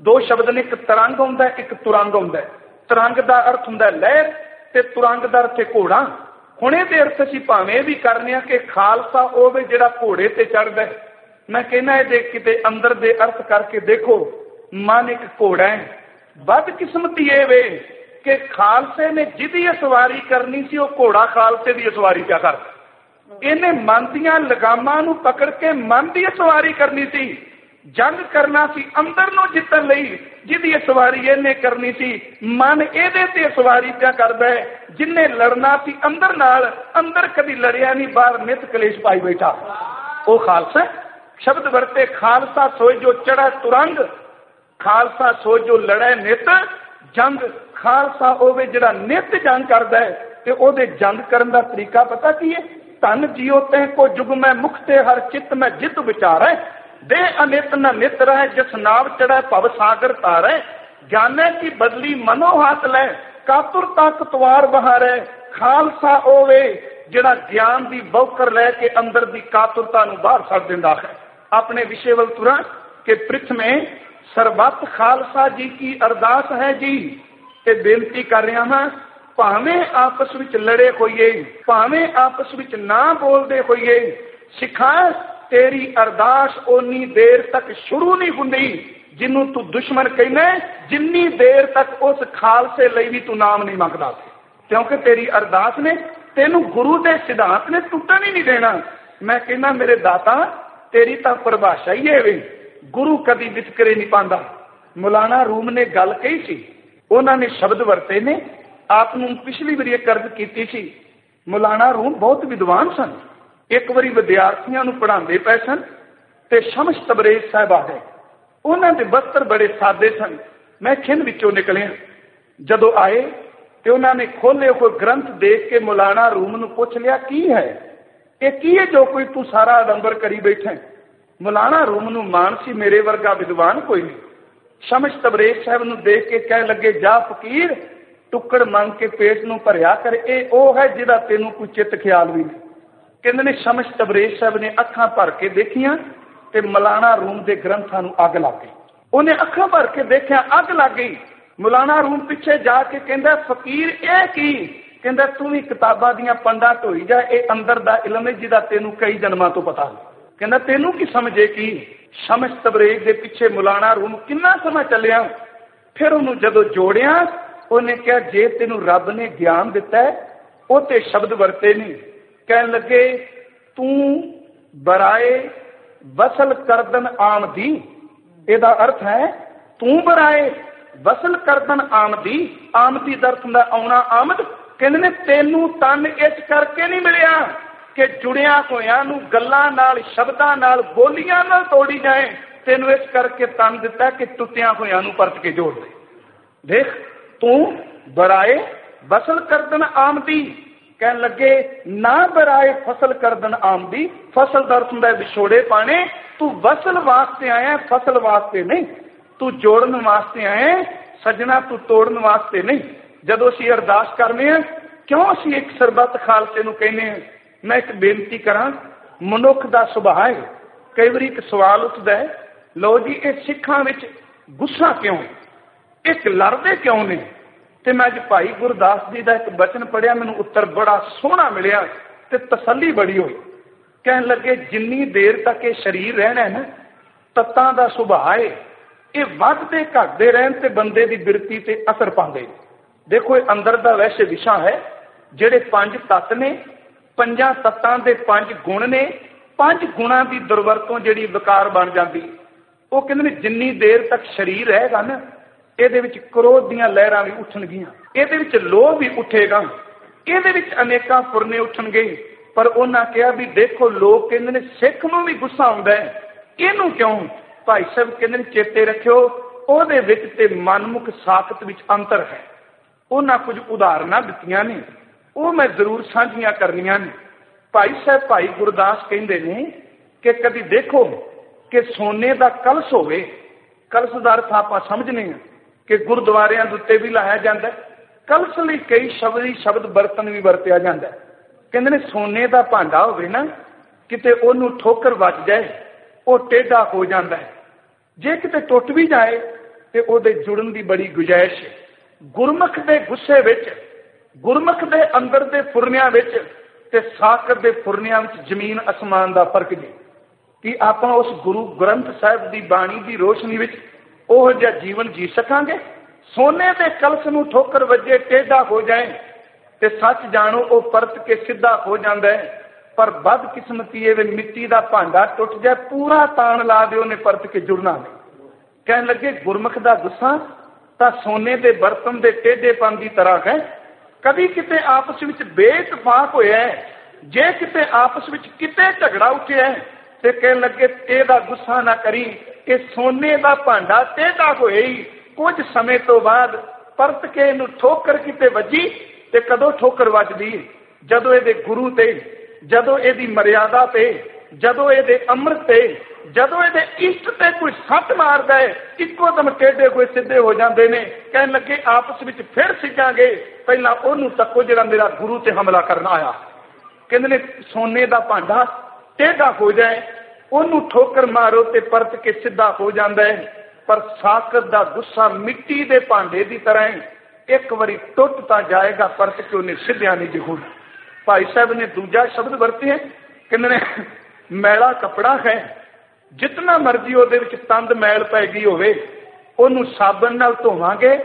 दो शब्द ने, एक तरंग हुंदा है, एक तुरंग हुंदा है। तरंग दा अर्थ हुंदा है लहर ते तुरंग दा अर्थ है घोड़ा। हुण इहदे अर्थ असीं भावें भी करने आ कि खालसा होवे जिहड़ा घोड़े ते चढ़दा है। मैं कहना इहदे किते अंदर दे अर्थ करके देखो। मन एक घोड़ा है। बदकिस्मती ये वे कि खालसे ने जिहदी असवारी करनी सी वो घोड़ा खालसे दी असवारी क्या कर। इन्हें मन दियां लगामां नूं पकड़ के मन दी असवारी करनी सी। जंग करना सी अंदर नूं जितन लई, जिहदी असवारी इन्हें करनी सी मन इहदे ते असवारी क्या करदा है। जिन्हें लड़ना सी अंदर नाल, अंदर कदी लड़िया नहीं, बाहर नित कलेश पाई बैठा। वो खालसा शब्द वरते खालसा सोए जो चढ़ा तुरंग। खालसा सोए जो लड़े नित जंग। खालसा होवे जिहड़ा नित जंग करदा है ते ओहदे जंग करन दा तरीका पता की है? धन जियो तैं को जुग में मुक्ते हर चित्त में जित विचारे। दे अनित न नित रहे जिस नाव चढ़े भव सागर तारे। ज्ञाने की बदली मनो हाथ ले कातुरता कतवार बहारे। खालसा होवे जिहड़ा ज्ञान दी बौकर लैके अंदर दी कातुरता नूं बाहर छड्ड दिंदा है। अपने विषय वल तुरा कि पृथ्वी सरबत खालसा जी की अरदास है जी। ते बेनती कर रहा हां, भावें आपस विच लड़े होइए, भावें आपस विच ना बोलदे होइए, सिखा तेरी अरदास ओनी देर तक शुरू नहीं हुंदी जिन्नू तू दुश्मन कहना, जिन्नी देर तक उस खालसे लई भी तू नाम नहीं मंगदा। क्योंकि तेरी अरदास ने तेनू गुरु दे सिद्धांत ने टुटन ही नहीं देना। मैं कहना मेरे दाता तेरी तां परिभाषा ही है वे, गुरु कदी वितकरे नहीं पांदा। मौलाना रूम ने गल कही सी, उन्होंने शब्द वरते ने। आप नूं पिछली बारी कर्ज कीती सी। मौलाना रूम बहुत विद्वान सन। एक बारी विद्यार्थियों नूं पढ़ाते पे सन ते शमस तबरेज साहब आ गए। उन्होंने वस्त्र बड़े सादे सन। मैं खिन विचों निकलिया। जदों आए तो उन्होंने खोले हुए ग्रंथ देख के मौलाना रूम नूं पुछ लिया की है ये, की है जो कोई तू सारा आडंबर करी बैठे। मौलाना रूम नूं मान सी मेरे वर्गा विद्वान कोई नहीं। शमस तबरेज साहब नूं देख के कह लगे जा फकीर टुकड़ मंग के पेट नूं भरिया कर, ये ओ है जिहदा तेनू कोई चित ख्याल भी नहीं। कहंदे ने शमस तबरेज साहब ने अखां भर के देखियां ते मौलाना रूम दे ग्रंथां नूं अग लग गई। उन्हें अखां भर के देखिया अग लग गई। मौलाना रूम पिछे जाके कहंदा फकीर ए की? कहंदा तू भी किताबां दीयां पंडां ढोई जा, ये अंदर दा इलम है जिहदा तेनू कई जन्मां तो पता नहीं। कहंदा तेनू की समझे की? शमस तबरेज दे पिछे मौलाना रूम किन्ना समा चलिया। फिर उन्होंने जदों जोड़िया उन्हें कहा जे तेनू रब ने ज्ञान दिता है वो ते शब्द वरते नहीं। कहन लगे तू बराए वसल करदन आमदी, एदा अर्थ है तू बराए वसल करदन आमदी। आमदी दा अर्थ हुंदा आउणा आमद। कहंदे ने तेनू तन इस करके नहीं मिलिया कि जुड़िया होयां नूं गल्लां नाल शब्दां नाल बोलियां नाल तोड़ी जाए। तेनू इस करके तन दिता कि टुटिया होयां नूं परत के जोड़ दे। देख तू बराए वसल करदन आमदी। कहन लगे ना बराए फसल करदन आमदी। फसल दा अर्थ हुंदा विछोड़े पाने। तू वसल वास्ते आया, फसल वास्ते नहीं। तू जोड़न वास्ते आया सजना, तू तोड़न वास्ते नहीं। जदों असीं अरदास करने हैं क्यों असीं एक सरबत खालसे नूं कहने हैं। मैं एक बेनती करा, मनुख का सुभाव है कई बार एक सवाल उठता है, लो जी ये सिखां विच गुस्सा क्यों है, एक लड़ते क्यों ने। तो मैं अज भाई गुरदास जी का एक बचन पढ़िया, मैनूं उत्तर बड़ा सोहना मिलिया ते तसल्ली बड़ी हुई। कहन लगे जिन्नी देर तक ये शरीर रहना है ना, तत्तां दा सुभाव है ये वधदे घटदे रहन ते बंदे दी बिरती ते असर पांदे। देखो ये अंदर दा वैसे विषा है, जिहड़े 5 तत्त ने ਪੰਜਾਂ ਤੱਤਾਂ ਦੇ 5 ਗੁਣ ਨੇ, 5 ਗੁਣਾਂ ਦੀ ਦੁਰਵਰਤੋਂ ਜਿਹੜੀ ਵਿਕਾਰ ਬਣ ਜਾਂਦੀ। ਉਹ ਕਹਿੰਦੇ ਨੇ ਜਿੰਨੀ ਦੇਰ ਤੱਕ ਸਰੀਰ ਰਹੇਗਾ ਨਾ, ਇਹਦੇ ਵਿੱਚ ਕ੍ਰੋਧ ਦੀਆਂ ਲਹਿਰਾਂ ਵੀ ਉੱਠਣਗੀਆਂ, ਇਹਦੇ ਵਿੱਚ ਲੋਭ ਵੀ ਉੱਠੇਗਾ, ਇਹਦੇ ਵਿੱਚ ਅਨੇਕਾਂ ਫੁਰਨੇ ਉੱਠਣਗੇ। ਪਰ ਉਹਨਾਂ ਕਿਹਾ ਵੀ ਦੇਖੋ, ਲੋਕ ਕਹਿੰਦੇ ਨੇ ਸਿੱਖ ਨੂੰ ਵੀ ਗੁੱਸਾ ਆਉਂਦਾ ਹੈ, ਇਹਨੂੰ ਕਿਉਂ? ਭਾਈ ਸਾਹਿਬ ਕਹਿੰਦੇ ਨੇ ਚੇਤੇ ਰੱਖਿਓ, ਉਹਦੇ ਵਿੱਚ ਤੇ ਮਨਮੁਖ ਸਾਖਤ ਵਿੱਚ ਅੰਤਰ ਹੈ। ਉਹਨਾਂ ਕੁਝ ਉਦਾਹਰਨਾਂ ਦਿੱਤੀਆਂ ਨੇ, ਉਹ ਮੈਂ ਜ਼ਰੂਰ ਸਾਂਝੀਆਂ ਕਰਨੀਆਂ ਨੇ। ਭਾਈ ਸਾਹਿਬ ਭਾਈ ਗੁਰਦਾਸ ਕਹਿੰਦੇ ਨੇ ਕਿ ਕਦੀ ਦੇਖੋ ਕਿ ਸੋਨੇ ਦਾ ਕਲਸ਼ ਹੋਵੇ, ਕਲਸ਼ ਦਾ ਅਰਥ ਆਪਾਂ ਸਮਝਦੇ ਹਾਂ ਕਿ ਗੁਰਦੁਆਰਿਆਂ ਦੇ ਉੱਤੇ ਵੀ ਲਾਇਆ ਜਾਂਦਾ, ਕਲਸ਼ ਲਈ ਕਈ ਸ਼ਬਦ ਬਰਤਨ ਵੀ ਵਰਤਿਆ ਜਾਂਦਾ। ਕਹਿੰਦੇ ਨੇ ਸੋਨੇ ਦਾ ਭਾਂਡਾ ਹੋਵੇ ਨਾ, ਕਿਤੇ ਉਹਨੂੰ ਠੋਕਰ ਵੱਜ ਜਾਏ, ਉਹ ਟੇਢਾ ਹੋ ਜਾਂਦਾ ਹੈ। ਜੇ ਕਿਤੇ ਟੁੱਟ ਵੀ ਜਾਏ ਤੇ ਉਹਦੇ ਜੁੜਨ ਦੀ ਬੜੀ ਗੁੰਜਾਇਸ਼ ਹੈ। ਗੁਰਮੁਖ ਦੇ ਗੁੱਸੇ ਵਿੱਚ, ਗੁਰਮੁਖ ਦੇ ਅੰਦਰ ਦੇ ਫੁਰਨਿਆਂ ਵਿੱਚ ਤੇ ਸਾਕਤ ਦੇ ਫੁਰਨਿਆਂ ਵਿੱਚ ਜ਼ਮੀਨ ਅਸਮਾਨ ਦਾ ਫਰਕ ਜੀ। ਕਿ ਆਪਾਂ ਉਸ ਗੁਰੂ ਗ੍ਰੰਥ ਸਾਹਿਬ ਦੀ ਬਾਣੀ ਦੀ ਰੋਸ਼ਨੀ ਵਿੱਚ ਉਹ ਜਿਹਾ ਜੀਵਨ ਜੀ ਸਕਾਂਗੇ? ਸੋਨੇ ਦੇ ਕਲਸ਼ ਨੂੰ ਠੋਕਰ ਵੱਜੇ, ਟੇਢਾ ਹੋ ਜਾਏ ਤੇ ਸੱਚ ਜਾਣੋ ਉਹ ਪਰਤ ਕੇ ਸਿੱਧਾ ਹੋ ਜਾਂਦਾ ਹੈ। ਪਰ ਬਦਕਿਸਮਤੀ ਇਹ ਮਿੱਟੀ ਦਾ ਭਾਂਡਾ ਟੁੱਟ ਜਾਏ, ਪੂਰਾ ਤਾਣ ਲਾ ਦਿਓ, ਉਹਨੇ ਪਰਤ ਕੇ ਜੁੜਨਾ ਨਹੀਂ। ਕਹਿਣ ਲੱਗੇ ਗੁਰਮੁਖ ਦਾ ਗੁੱਸਾ ਤਾਂ ਸੋਨੇ ਦੇ ਬਰਤਨ ਦੇ ਟੇਢੇਪਨ ਦੀ ਤਰ੍ਹਾਂ ਹੈ। ਕਦੀ ਕਿਤੇ ਆਪਸ ਵਿੱਚ ਬੇਇਤਫਾਕ ਹੋਇਆ, ਜੇ ਕਿਤੇ ਆਪਸ ਵਿੱਚ ਕਿਤੇ ਝਗੜਾ ਉੱਠਿਆ ਤੇ ਕਹਿਣ ਲੱਗੇ ਇਹਦਾ ਗੁੱਸਾ ਨਾ ਕਰੀ, ਇਹ ਸੋਨੇ ਦਾ ਭਾਂਡਾ ਟੇਢਾ ਹੋਇਆ ਹੀ। ਕੁਝ ਸਮੇਂ ਤੋਂ ਬਾਅਦ ਪਰਤ ਕੇ ਇਹਨੂੰ ਠੋਕਰ ਕਿਤੇ ਵੱਜੀ, ਤੇ ਕਦੋਂ ਠੋਕਰ ਵੱਜਦੀ? ਜਦੋਂ ਇਹਦੇ ਗੁਰੂ ਤੇ, ਜਦੋਂ ਇਹਦੀ ਮਰਿਆਦਾ ਤੇ, ਜਦੋਂ ਇਹਦੇ ਅੰਮ੍ਰਿਤ ਤੇ, ਜਦੋਂ ਇਹਦੇ ਇਸ਼ਟ ਤੇ ਕੋਈ ਸੱਟ ਮਾਰਦਾ ਹੈ, ਇੱਕੋ ਦਮ ਟੇਢੇ ਕੋਈ ਸਿੱਧੇ ਹੋ ਜਾਂਦੇ ਨੇ। ਕਹਿਣ ਲੱਗੇ ਆਪਸ ਵਿੱਚ ਫਿਰ ਸਿੱਝਾਂਗੇ, ਪਹਿਲਾਂ ਉਹਨੂੰ ਤੱਕੋ ਜਿਹੜਾ ਮੇਰਾ ਗੁਰੂ ਤੇ ਹਮਲਾ ਕਰਨ ਆਇਆ। ਕਹਿੰਦੇ ਨੇ ਸੋਨੇ ਦਾ ਭਾਂਡਾ ਟੇਢਾ ਹੋ ਜਾਏ, ਉਹਨੂੰ ਠੋਕਰ ਮਾਰੋ ਤੇ ਪਰਤ ਕੇ ਸਿੱਧਾ ਹੋ ਜਾਂਦਾ ਹੈ। ਪਰ ਸਾਕਤ ਦਾ ਗੁੱਸਾ ਮਿੱਟੀ ਦੇ ਭਾਂਡੇ ਦੀ ਤਰ੍ਹਾਂ ਹੈ, ਇੱਕ ਵਾਰੀ ਟੁੱਟ ਤਾਂ ਜਾਏਗਾ, ਪਰਤ ਕੇ ਉਹਨੇ ਸਿੱਧਿਆ ਨਹੀਂ ਜੀ ਹੋਣਾ। ਭਾਈ ਸਾਹਿਬ ਨੇ ਦੂਜਾ ਸ਼ਬਦ ਵਰਤੇ, ਕਹਿੰਦੇ ਨੇ ਮੈਲਾ ਕੱਪੜਾ ਹੈ, ਜਿਤਨਾ ਮਰਜ਼ੀ ਉਹਦੇ ਵਿੱਚ ਤੰਦ ਮੈਲ ਪੈ ਗਈ ਹੋਵੇ, ਉਹਨੂੰ ਸਾਬਣ ਨਾਲ ਧੋਵਾਂਗੇ,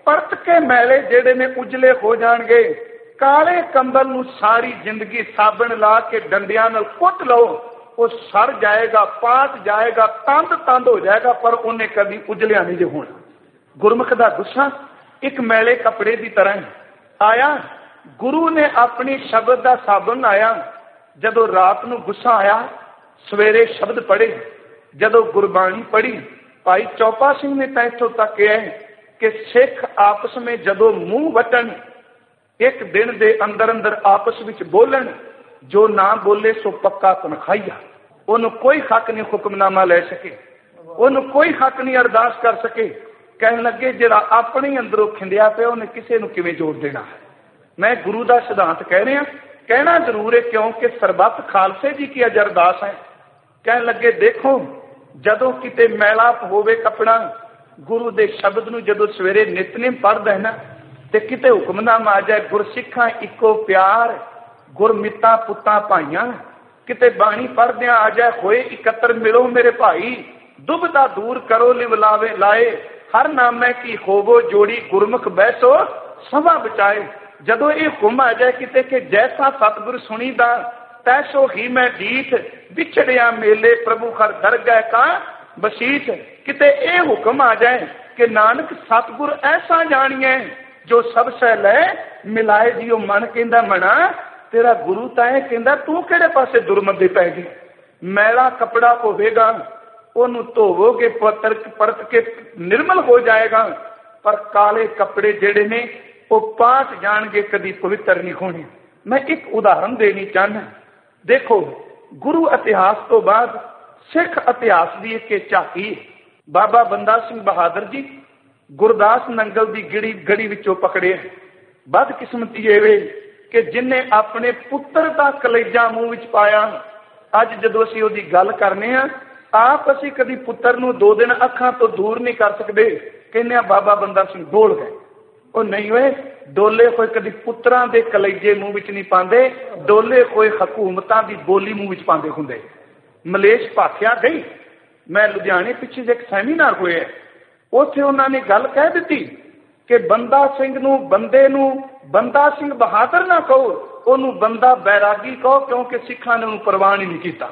ਪਰਤ ਕੇ ਮੈਲੇ ਜਿਹੜੇ ਨੇ ਉਜਲੇ ਹੋ ਜਾਣਗੇ। ਕਾਲੇ ਕੰਬਲ ਨੂੰ ਸਾਰੀ ਜ਼ਿੰਦਗੀ ਸਾਬਣ ਲਾ ਕੇ ਡੰਡਿਆਂ ਨਾਲ ਕੁੱਟ ਲਓ, ਉਹ ਸੜ ਜਾਏਗਾ, ਪਾਟ ਜਾਏਗਾ, ਤੰਦ ਹੋ ਜਾਏਗਾ, ਪਰ ਉਹਨੇ ਕਦੀ ਉਜਲਿਆ ਨਹੀਂ ਜੇ ਹੋਣਾ। ਗੁਰਮੁਖ ਦਾ ਗੁੱਸਾ ਇੱਕ ਮੈਲੇ ਕੱਪੜੇ ਦੀ ਤਰ੍ਹਾਂ ਆਇਆ। ਗੁਰੂ ਨੇ ਆਪਣੀ ਸ਼ਬਦ ਦਾ ਸਾਬਣ ਆਇਆ। ਜਦੋਂ ਰਾਤ ਨੂੰ ਗੁੱਸਾ ਆਇਆ, ਸਵੇਰੇ ਸ਼ਬਦ ਪੜ੍ਹੇ, ਜਦੋਂ ਗੁਰਬਾਣੀ ਪੜ੍ਹੀ, ਭਾਈ ਚੌਪਾ ਸਿੰਘ ਨੇ ਤਾਂ ਇੱਥੋਂ ਤੱਕ ਕਿਹਾ ਕਿ ਸਿੱਖ ਆਪਸ ਵਿੱਚ ਜਦੋਂ ਮੂੰਹ ਵਟਣ, ਇੱਕ ਦਿਨ ਦੇ ਅੰਦਰ ਅੰਦਰ ਆਪਸ ਵਿੱਚ ਬੋਲਣ, ਜੋ ਨਾ ਬੋਲੇ ਸੋ ਪੱਕਾ ਤਨਖਾਹੀਆ। ਉਹਨੂੰ ਕੋਈ ਹੱਕ ਨਹੀਂ ਹੁਕਮਨਾਮਾ ਲੈ ਸਕੇ, ਉਹਨੂੰ ਕੋਈ ਹੱਕ ਨਹੀਂ ਅਰਦਾਸ ਕਰ ਸਕੇ। ਕਹਿਣ ਲੱਗੇ ਜਿਹੜਾ ਆਪਣੇ ਅੰਦਰੋਂ ਖਿੰਡਿਆ ਪਿਆ, ਉਹਨੇ ਕਿਸੇ ਨੂੰ ਕਿਵੇਂ ਜੋੜ ਦੇਣਾ ਹੈ? ਮੈਂ ਗੁਰੂ ਦਾ ਸਿਧਾਂਤ ਕਹਿ ਰਿਹਾ, ਕਹਿਣਾ ਜ਼ਰੂਰ ਹੈ, ਕਿਉਂਕਿ ਸਰਬੱਤ ਖਾਲਸੇ ਜੀ ਕੀ ਅਰਦਾਸ ਹੈ। ਕਹਿਣ ਲੱਗੇ ਦੇਖੋ, ਜਦੋਂ ਕਿਤੇ ਮੈਲਾ ਹੋਵੇ ਕੱਪੜਾ, ਗੁਰੂ ਦੇ ਸ਼ਬਦ ਨੂੰ ਜਦੋਂ ਸਵੇਰੇ ਨਿਤਨੇਮ ਪੜ੍ਹਦਾ ਹੈ ਨਾ, ਤੇ ਕਿਤੇ ਹੁਕਮਨਾਮਾ ਆ ਜਾਏ, ਗੁਰਸਿੱਖਾਂ ਇੱਕੋ ਪਿਆਰ, ਗੁਰਮਿੱਤਾਂ ਪੁੱਤਾਂ ਭਾਈਆਂ, ਕਿਤੇ ਬਾਣੀ ਪੜ੍ਹਦਿਆਂ ਆ ਜਾਏ, ਹੋਏ ਇਕੱਤਰ ਮਿਲੋ ਮੇਰੇ ਭਾਈ, ਦੁਬਦਾ ਦੂਰ ਕਰੋ ਲਿਵ ਲਾਵੇ ਲਾਏ, ਹਰ ਨਾਮੈ ਕੀ ਹੋਵੋ ਜੋੜੀ, ਗੁਰਮੁਖ ਬੈਸੋ ਸਭਾ ਬਚਾਏ। ਜਦੋਂ ਇਹ ਹੁਕਮ ਆ ਜਾਏ ਕਿਤੇ ਕਿ ਜੈਸਾ ਸਤਿਗੁਰ ਸੁਣੀਦਾ ਤੈਸੋ ਹੀ ਮੈਂ ਡੀਠ, ਵਿਛੜਿਆ ਮੇਲੇ ਪ੍ਰਭੂ ਹਰ ਦਰਗਹਿ ਕਾ ਬਸੀਠ। ਕਿਤੇ ਇਹ ਹੁਕਮ ਆ ਜਾਏ ਕਿ ਨਾਨਕ ਸਤਿਗੁਰ ਐਸਾ ਜਾਣੀਏ, ਜੋ ਸਭ ਸਹਿ ਲੈ ਮਿਲਾਏ ਜਿਉ ਮਨ ਕਹਿੰਦਾ ਮਨਾ, ਤੇਰਾ ਗੁਰੂ ਤਾਂ ਇਹ ਕਹਿੰਦਾ, ਤੂੰ ਕਿਹੜੇ ਪਾਸੇ ਦੁਰਮਤੇ ਪੈ ਗਈ? ਮੈਲਾ ਕੱਪੜਾ ਹੋਵੇਗਾ, ਉਹਨੂੰ ਧੋਵੋਗੇ, ਪਰਤ ਕੇ ਨਿਰਮਲ ਹੋ ਜਾਏਗਾ, ਪਰ ਕਾਲੇ ਕੱਪੜੇ ਜਿਹੜੇ ਨੇ ਉਹ ਪਾਟ ਜਾਣਗੇ, ਕਦੀ ਪਵਿੱਤਰ ਨਹੀਂ ਹੋਣੇ। ਮੈਂ ਇੱਕ ਉਦਾਹਰਨ ਦੇਣੀ ਚਾਹੁੰਦਾ। ਦੇਖੋ, ਗੁਰੂ ਇਤਿਹਾਸ ਤੋਂ ਬਾਅਦ ਸਿੱਖ ਇਤਿਹਾਸ ਦੀ ਇੱਕ ਝਾਕੀ। ਬਾਬਾ ਬੰਦਾ ਸਿੰਘ ਬਹਾਦਰ ਜੀ ਗੁਰਦਾਸ ਨੰਗਲ ਦੀ ਗੜੀ ਵਿੱਚੋਂ ਪਕੜੇ। ਬਦਕਿਸਮਤੀ ਇਹ ਵੇ ਕਿ ਜਿਹਨੇ ਆਪਣੇ ਪੁੱਤਰ ਦਾ ਕਲੇਜਾ ਮੂੰਹ ਵਿੱਚ ਪਾਇਆ। ਅੱਜ ਜਦੋਂ ਅਸੀਂ ਉਹਦੀ ਗੱਲ ਕਰਨੇ ਆ, ਆਪ ਅਸੀਂ ਕਦੀ ਪੁੱਤਰ ਨੂੰ 2 ਦਿਨ ਅੱਖਾਂ ਤੋਂ ਦੂਰ ਨਹੀਂ ਕਰ ਸਕਦੇ। ਕਹਿੰਦੇ ਆ ਬਾਬਾ ਬੰਦਾ ਸਿੰਘ ਡੋਲ ਗਏ। ਉਹ ਨਹੀਂ ਹੋਏ, ਡੋਲੇ ਹੋਏ ਕਦੀ ਪੁੱਤਰਾਂ ਦੇ ਕਲੇਜੇ ਮੂੰਹ ਵਿੱਚ ਨਹੀਂ ਪਾਉਂਦੇ, ਡੋਲੇ ਹੋਏ ਹਕੂਮਤਾਂ ਦੀ ਬੋਲੀ ਮੂੰਹ ਵਿੱਚ ਪਾਉਂਦੇ ਹੁੰਦੇ। ਮਲੇਸ਼ ਭਾਖਿਆ ਗਈ, ਮੈਂ ਲੁਧਿਆਣੇ ਪਿੱਛੇ ਇੱਕ ਸੈਮੀਨਾਰ ਹੋਇਆ, ਉੱਥੇ ਉਹਨਾਂ ਨੇ ਗੱਲ ਕਹਿ ਦਿੱਤੀ ਕਿ ਬੰਦਾ ਸਿੰਘ ਨੂੰ ਬੰਦੇ ਨੂੰ ਬੰਦਾ ਸਿੰਘ ਬਹਾਦਰ ਨਾ ਕਹੋ, ਉਹਨੂੰ ਬੰਦਾ ਬੈਰਾਗੀ ਕਹੋ, ਕਿਉਂਕਿ ਸਿੱਖਾਂ ਨੇ ਉਹਨੂੰ ਪ੍ਰਵਾਨ ਹੀ ਨਹੀਂ ਕੀਤਾ।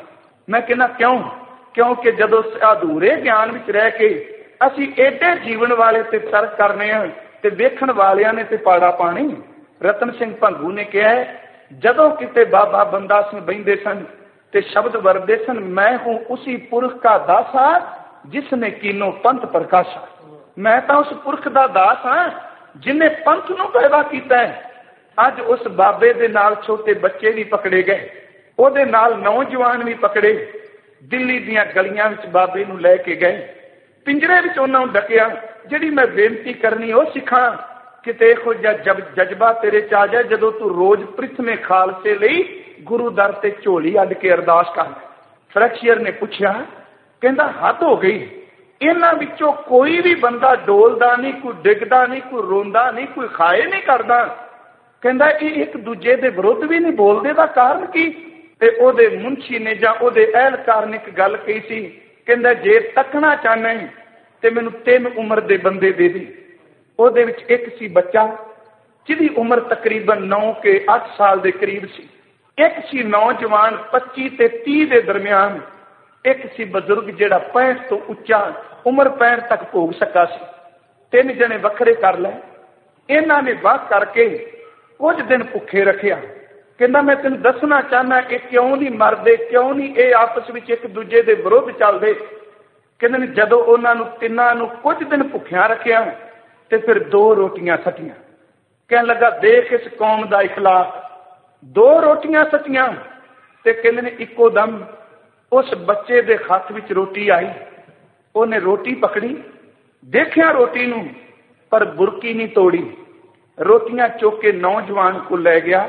ਮੈਂ ਕਹਿੰਦਾ ਕਿਉਂ? ਕਿਉਂਕਿ ਜਦੋਂ ਅਧੂਰੇ ਗਿਆਨ ਵਿੱਚ ਰਹਿ ਕੇ ਅਸੀਂ ਏਡੇ ਜੀਵਨ ਵਾਲੇ ਤੇ ਤਰਕ ਕਰਨੇ ਆ ਤੇ ਵੇਖਣ ਵਾਲਿਆਂ ਨੇ ਤੇ ਪਾੜਾ ਪਾਣੀ। ਰਤਨ ਸਿੰਘ ਭੰਗੂ ਨੇ ਕਿਹਾ, ਜਦੋਂ ਕਿਤੇ ਬਾਬਾ ਬੰਦਾ ਸਿੰਘ ਬਹਿੰਦੇ ਸਨ ਤੇ ਸ਼ਬਦ ਵਰਦੇ ਸਨ, ਮੈਂ ਹੂੰ ਉਸੀ ਪੁਰਖ ਕਾ ਦਾਸਾ ਜਿਸ ਨੇ ਕੀਨੋ ਪੰਥ ਪ੍ਰਕਾਸ਼ਾ। ਮੈਂ ਤਾਂ ਉਸ ਪੁਰਖ ਦਾ ਦਾਸ ਹਾਂ ਜਿਹਨੇ ਪੰਥ ਨੂੰ ਪੈਦਾ ਕੀਤਾ ਹੈ। ਅੱਜ ਉਸ ਬਾਬੇ ਦੇ ਨਾਲ ਛੋਟੇ ਬੱਚੇ ਵੀ ਪਕੜੇ ਗਏ, ਉਹਦੇ ਨਾਲ ਨੌਜਵਾਨ ਵੀ ਪਕੜੇ, ਦਿੱਲੀ ਦੀਆਂ ਗਲੀਆਂ ਵਿੱਚ ਬਾਬੇ ਨੂੰ ਲੈ ਕੇ ਗਏ, ਪਿੰਜਰੇ ਵਿੱਚ ਉਹਨਾਂ ਨੂੰ ਡਕਿਆ। ਜਿਹੜੀ ਮੈਂ ਬੇਨਤੀ ਕਰਨੀ ਉਹ ਸਿੱਖਾਂ, ਕਿਤੇ ਇਹੋ ਜਿਹਾ ਜਜ਼ਬਾ ਤੇਰੇ ਚ ਆ ਜਾਏ ਜਦੋਂ ਤੂੰ ਰੋਜ਼ ਪ੍ਰਿਥਮੇ ਖਾਲਸੇ ਲਈ ਗੁਰੂ ਦਰ ਤੇ ਝੋਲੀ ਅੱਡ ਕੇ ਅਰਦਾਸ ਕਰ। ਫਰੈਕਸ਼ੀਅਰ ਨੇ ਪੁੱਛਿਆ, ਕਹਿੰਦਾ ਹੱਦ ਹੋ ਗਈ, ਇਹਨਾਂ ਵਿੱਚੋਂ ਕੋਈ ਵੀ ਬੰਦਾ ਡੋਲਦਾ ਨਹੀਂ, ਕੋਈ ਡਿੱਗਦਾ ਨਹੀਂ, ਕੋਈ ਰੋਂਦਾ ਨਹੀਂ, ਕੋਈ ਖਾਏ ਨਹੀਂ ਕਰਦਾ। ਕਹਿੰਦਾ ਇਹ ਇੱਕ ਦੂਜੇ ਦੇ ਵਿਰੁੱਧ ਵੀ ਨਹੀਂ ਬੋਲਦੇ, ਦਾ ਕਾਰਨ ਕੀ? ਤੇ ਉਹਦੇ ਮੁਨਸ਼ੀ ਨੇ ਜਾਂ ਉਹਦੇ ਅਹਿਲਕਾਰ ਨੇ ਇੱਕ ਗੱਲ ਕਹੀ ਸੀ, ਕਹਿੰਦਾ ਜੇ ਤੱਕਣਾ ਚਾਹਨਾ ਤੇ ਮੈਨੂੰ 3 ਉਮਰ ਦੇ ਬੰਦੇ ਦੇ ਦੇ। ਉਹਦੇ ਵਿੱਚ ਇੱਕ ਸੀ ਬੱਚਾ ਜਿਹਦੀ ਉਮਰ ਤਕਰੀਬਨ 9 ਕੇ 8 ਸਾਲ ਦੇ ਕਰੀਬ ਸੀ, ਇੱਕ ਸੀ ਨੌਜਵਾਨ 25 ਤੇ 30 ਦੇ ਦਰਮਿਆਨ, ਇੱਕ ਸੀ ਬਜ਼ੁਰਗ ਜਿਹੜਾ 65 ਤੋਂ ਉੱਚਾ ਉਮਰ 65 ਤੱਕ ਭੋਗ ਸਕਿਆ ਸੀ। 3 ਜਣੇ ਵੱਖਰੇ ਕਰ ਲਏ। ਇਹਨਾਂ ਨੇ ਵਾਹ ਕਰਕੇ ਕੁਝ ਦਿਨ ਭੁੱਖੇ ਰੱਖਿਆ। ਕਹਿੰਦਾ ਮੈਂ ਤੈਨੂੰ ਦੱਸਣਾ ਚਾਹਨਾ ਕਿ ਕਿਉਂ ਨਹੀਂ ਮਰਦੇ, ਕਿਉਂ ਨਹੀਂ ਇਹ ਆਪਸ ਵਿੱਚ ਇੱਕ ਦੂਜੇ ਦੇ ਵਿਰੁੱਧ ਚੱਲਦੇ। ਕਹਿੰਦੇ ਜਦੋਂ ਉਹਨਾਂ ਨੂੰ ਤਿੰਨਾਂ ਨੂੰ ਕੁਝ ਦਿਨ ਭੁੱਖਿਆਂ ਰੱਖਿਆ ਤੇ ਫਿਰ 2 ਰੋਟੀਆਂ ਸੱਟੀਆਂ। ਕਹਿਣ ਲੱਗਾ ਦੇਖ ਇਸ ਕੌਮ ਦਾ ਇਖਲਾਕ, 2 ਰੋਟੀਆਂ ਸੱਟੀਆਂ। ਤੇ ਕਹਿੰਦੇ ਨੇ ਇੱਕੋ ਦਮ ਉਸ ਬੱਚੇ ਦੇ ਹੱਥ ਵਿੱਚ ਰੋਟੀ ਆਈ, ਉਹਨੇ ਰੋਟੀ ਪਕੜੀ, ਦੇਖਿਆ ਰੋਟੀ ਨੂੰ ਪਰ ਬੁਰਕੀ ਨਹੀਂ ਤੋੜੀ। ਰੋਟੀਆਂ ਚੁੱਕ ਕੇ ਨੌਜਵਾਨ ਕੋਲ ਲੈ ਗਿਆ,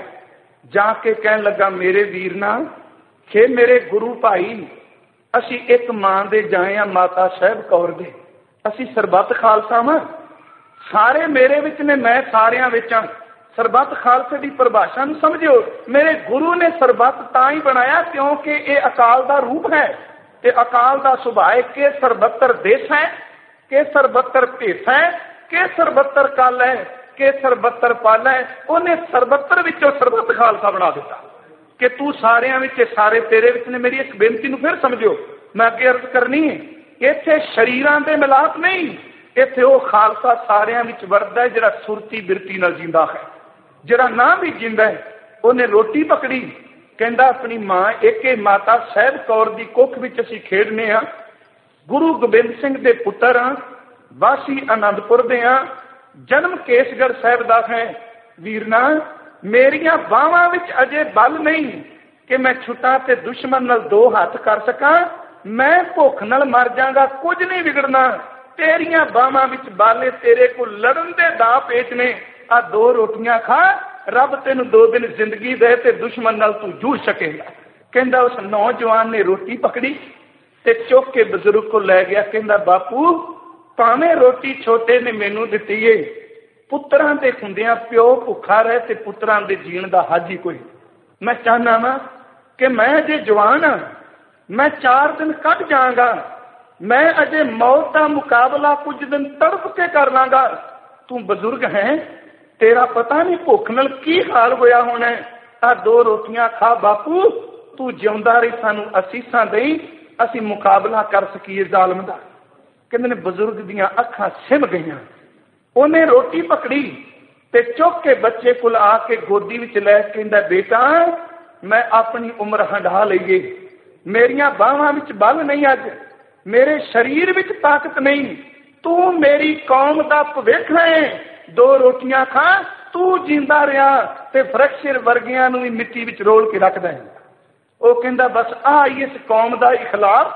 ਜਾ ਕੇ ਕਹਿਣ ਲੱਗਾ ਮੇਰੇ ਵੀਰ ਨਾ, ਖੇ ਮੇਰੇ ਗੁਰੂ ਭਾਈ, ਅਸੀਂ ਇੱਕ ਮਾਂ ਦੇ ਜਾਏ ਆ, ਮਾਤਾ ਸਾਹਿਬ ਕੌਰ ਦੇ, ਅਸੀਂ ਸਰਬੱਤ ਖਾਲਸਾ ਵਾਂ, ਸਾਰੇ ਮੇਰੇ ਵਿੱਚ ਨੇ, ਮੈਂ ਸਾਰਿਆਂ ਵਿੱਚ ਆ। ਸਰਬੱਤ ਖਾਲਸੇ ਦੀ ਪਰਿਭਾਸ਼ਾ ਨੂੰ ਸਮਝਿਓ, ਮੇਰੇ ਗੁਰੂ ਨੇ ਸਰਬੱਤ ਤਾਂ ਹੀ ਬਣਾਇਆ ਕਿਉਂਕਿ ਇਹ ਅਕਾਲ ਦਾ ਰੂਪ ਹੈ ਤੇ ਅਕਾਲ ਦਾ ਸੁਭਾਅ ਹੈ ਕਿ ਸਰਬੱਤਰ ਦੇਸ਼ ਹੈ, ਕਿ ਸਰਬੱਤਰ ਭੇਸ ਹੈ, ਕਿ ਸਰਬੱਤਰ ਕਾਲ ਹੈ, ਕਿ ਸਰਬੱਤਰ ਪਾਲ ਹੈ। ਉਹਨੇ ਸਰਬੱਤਰ ਵਿੱਚੋਂ ਸਰਬੱਤ ਖਾਲਸਾ ਬਣਾ ਦਿੱਤਾ ਕਿ ਤੂੰ ਸਾਰਿਆਂ ਵਿੱਚ, ਸਾਰੇ ਤੇਰੇ ਵਿੱਚ ਨੇ। ਮੇਰੀ ਇੱਕ ਬੇਨਤੀ ਨੂੰ ਫਿਰ ਸਮਝਿਓ, ਮੈਂ ਅੱਗੇ ਅਰਜ਼ ਕਰਨੀ ਹੈ, ਇੱਥੇ ਸ਼ਰੀਰਾਂ ਦੇ ਮਿਲਾਪ ਨਹੀਂ, ਇੱਥੇ ਉਹ ਖਾਲਸਾ ਸਾਰਿਆਂ ਵਿੱਚ ਵਰਦਾ ਹੈ ਜਿਹੜਾ ਸੁਰਤੀ ਬਿਰਤੀ ਨਾਲ ਜਿੰਦਾ ਹੈ, ਜਿਹੜਾ ਨਾ ਵੀ ਜਿੰਦਾ ਹੈ। ਉਹਨੇ ਰੋਟੀ ਪਕੜੀ, ਕਹਿੰਦਾ ਆਪਣੀ ਮਾਂ ਏਕੇ ਮਾਤਾ ਸਾਹਿਬ ਕੌਰ ਦੀ ਕੁੱਖ ਵਿੱਚ ਅਸੀਂ ਖੇਡਨੇ ਆ, ਗੁਰੂ ਗੋਬਿੰਦ ਸਿੰਘ ਦੇ ਪੁੱਤਰ ਆ, ਵਾਸੀ ਆਨੰਦਪੁਰ ਦੇ ਆ, ਜਨਮ ਕੇਸਗੜ੍ਹ ਸਾਹਿਬ ਦਾ ਹੈ। ਵੀਰਨਾ ਮੇਰੀਆਂ ਬਾਹਾਂ ਵਿੱਚ ਅਜੇ ਬਲ ਨਹੀਂ ਕਿ ਮੈਂ ਛੁੱਟਾਂ ਤੇ ਦੁਸ਼ਮਣ ਨਾਲ 2 ਹੱਥ ਕਰ ਸਕਾਂ, ਮੈਂ ਭੁੱਖ ਨਾਲ ਮਰ ਜਾਗਾ, ਕੁਝ ਨਹੀਂ ਵਿਗੜਨਾ, ਤੇਰੀਆਂ ਬਾਹਾਂ ਵਿੱਚ ਬਾਲੇ, ਤੇਰੇ ਕੋਲ ਲੜਨ ਦੇ ਦਾ ਪੇਚ ਨੇ, ਆ 2 ਰੋਟੀਆਂ ਖਾ, ਰੱਬ ਤੈਨੂੰ 2 ਦਿਨ ਜ਼ਿੰਦਗੀ ਦੇ ਤੇ ਦੁਸ਼ਮਣ ਨਾਲ ਤੂੰ ਜੂਝ ਸਕੇਗਾ। ਕਹਿੰਦਾ ਉਸ ਨੌਜਵਾਨ ਨੇ ਰੋਟੀ ਪਕੜੀ ਤੇ ਚੁੱਕ ਕੇ ਬਜ਼ੁਰਗ ਕੋਲ ਲੈ ਗਿਆ। ਕਹਿੰਦਾ ਬਾਪੂ ਭਾਵੇਂ ਰੋਟੀ ਛੋਟੇ ਨੇ ਮੈਨੂੰ ਦਿੱਤੀ ਏ, ਪੁੱਤਰਾਂ ਦੇ ਹੁੰਦਿਆਂ ਪਿਓ ਭੁੱਖਾ ਰਹੇ ਤੇ ਪੁੱਤਰਾਂ ਦੇ ਜੀਣ ਦਾ ਹੱਜ ਹੀ ਕੋਈ। ਮੈਂ ਚਾਹੁੰਦਾ ਵਾਂ ਕਿ ਮੈਂ ਅਜੇ ਜਵਾਨ ਹਾਂ, ਮੈਂ 4 ਦਿਨ ਕੱਢ ਜਾਵਾਂਗਾ, ਮੈਂ ਅਜੇ ਮੌਤ ਦਾ ਮੁਕਾਬਲਾ ਕੁਝ ਦਿਨ ਤੜਪ ਕੇ ਕਰ ਲਾਂਗਾ। ਤੂੰ ਬਜ਼ੁਰਗ ਹੈ, ਤੇਰਾ ਪਤਾ ਨਹੀਂ ਭੁੱਖ ਨਾਲ ਕੀ ਹਾਲ ਹੋਇਆ ਹੋਣਾ। ਆ 2 ਰੋਟੀਆਂ ਖਾ ਬਾਪੂ, ਤੂੰ ਜਿਉਂਦਾ ਰਹੀ, ਸਾਨੂੰ ਅਸੀਸਾਂ ਦੇਈ, ਅਸੀਂ ਮੁਕਾਬਲਾ ਕਰ ਸਕੀਏ ਜ਼ਾਲਮ ਦਾ। ਕਹਿੰਦੇ ਨੇ ਬਜ਼ੁਰਗ ਦੀਆਂ ਅੱਖਾਂ ਸਿਮ ਗਈਆਂ। ਉਹਨੇ ਰੋਟੀ ਪਕੜੀ ਤੇ ਚੁੱਕ ਕੇ ਬੱਚੇ ਕੋਲ ਆ ਕੇ ਗੋਦੀ ਵਿੱਚ ਲੈ ਕੇ ਕਹਿੰਦਾ ਬੇਟਾ ਮੈਂ ਆਪਣੀ ਉਮਰ ਹੰਢਾ ਲਈਏ, ਮੇਰੀਆਂ ਬਾਹਾਂ ਵਿੱਚ ਬਲ ਨਹੀਂ, ਅੱਜ ਮੇਰੇ ਸਰੀਰ ਵਿੱਚ ਤਾਕਤ ਨਹੀਂ, ਤੂੰ ਮੇਰੀ ਕੌਮ ਦਾ ਭਵਿੱਖ ਹੈ, 2 ਰੋਟੀਆਂ ਖਾ, ਤੂੰ ਜਿੰਦਾ ਰਿਹਾ ਤੇ ਫਰੈਕਸ਼ਰ ਵਰਗਿਆਂ ਨੂੰ ਵੀ ਮਿੱਟੀ ਵਿੱਚ ਰੋਲ ਕੇ ਰੱਖਦਾ ਹੈ। ਉਹ ਕਹਿੰਦਾ ਬਸ ਆ ਇਸ ਕੌਮ ਦਾ ਇਖਲਾਕ,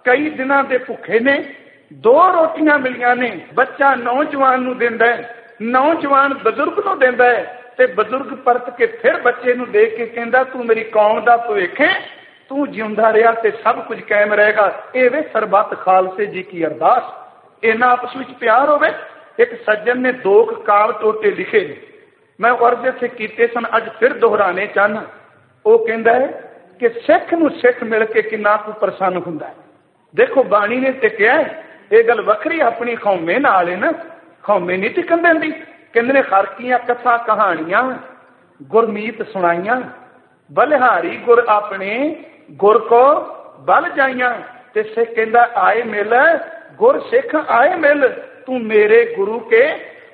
ਕਈ ਦਿਨਾਂ ਦੇ ਭੁੱਖੇ ਨੇ, 2 ਰੋਟੀਆਂ ਮਿਲੀਆਂ ਨੇ, ਬੱਚਾ ਨੌਜਵਾਨ ਨੂੰ ਦਿੰਦਾ ਹੈ, ਨੌਜਵਾਨ ਬਜ਼ੁਰਗ ਨੂੰ ਦਿੰਦਾ ਹੈ ਤੇ ਬਜ਼ੁਰਗ ਪਰਤ ਕੇ ਫਿਰ ਬੱਚੇ ਨੂੰ ਦੇ ਕੇ ਕਹਿੰਦਾ ਤੂੰ ਮੇਰੀ ਕੌਮ ਦਾ ਭਵਿੱਖ ਹੈ, ਤੂੰ ਜਿਉਂਦਾ ਰਿਹਾ ਤੇ ਸਭ ਕੁਝ ਕਾਇਮ ਰਹੇਗਾ। ਇਹ ਵੇ ਸਰਬੱਤ ਖਾਲਸੇ ਜੀ ਕੀ ਅਰਦਾਸ। ਇਹਨਾਂ ਆਪਸ ਵਿੱਚ ਪਿਆਰ ਹੋਵੇ। ਇੱਕ ਸੱਜਣ ਨੇ 2 ਕਾਵ ਟੋਟੇ ਲਿਖੇ ਨੇ, ਮੈਂ ਅਰਜ਼ ਇੱਥੇ ਕੀਤੇ ਸਨ, ਅੱਜ ਫਿਰ ਦੁਹਰਾਣੇ ਚਾਹੁੰਦਾ। ਉਹ ਕਹਿੰਦਾ ਹੈ ਕਿ ਸਿੱਖ ਨੂੰ ਸਿੱਖ ਮਿਲ ਕੇ ਕਿੰਨਾ ਕੁ ਪ੍ਰਸੰਨ ਹੁੰਦਾ ਹੈ। ਦੇਖੋ ਬਾਣੀ ਨੇ ਤੇ ਕਿਹਾ ਇਹ ਗੱਲ ਵੱਖਰੀ, ਆਪਣੀ ਕੌਮੇ ਨਾਲ ਹੈ ਨਾ, ਕੌਮੇ ਨਹੀਂ ਟਿਕਣ ਦਿੰਦੀ। ਕਹਿੰਦੇ ਨੇ ਹਰ ਕੀਆਂ ਕਥਾ ਕਹਾਣੀਆਂ गुरमीत सुनाइया, बलिहारी गुर अपने गुर को बल जाइया। ते सिख कहंदा आए मिल, गुर सिख आए मिल, तू मेरे गुरु के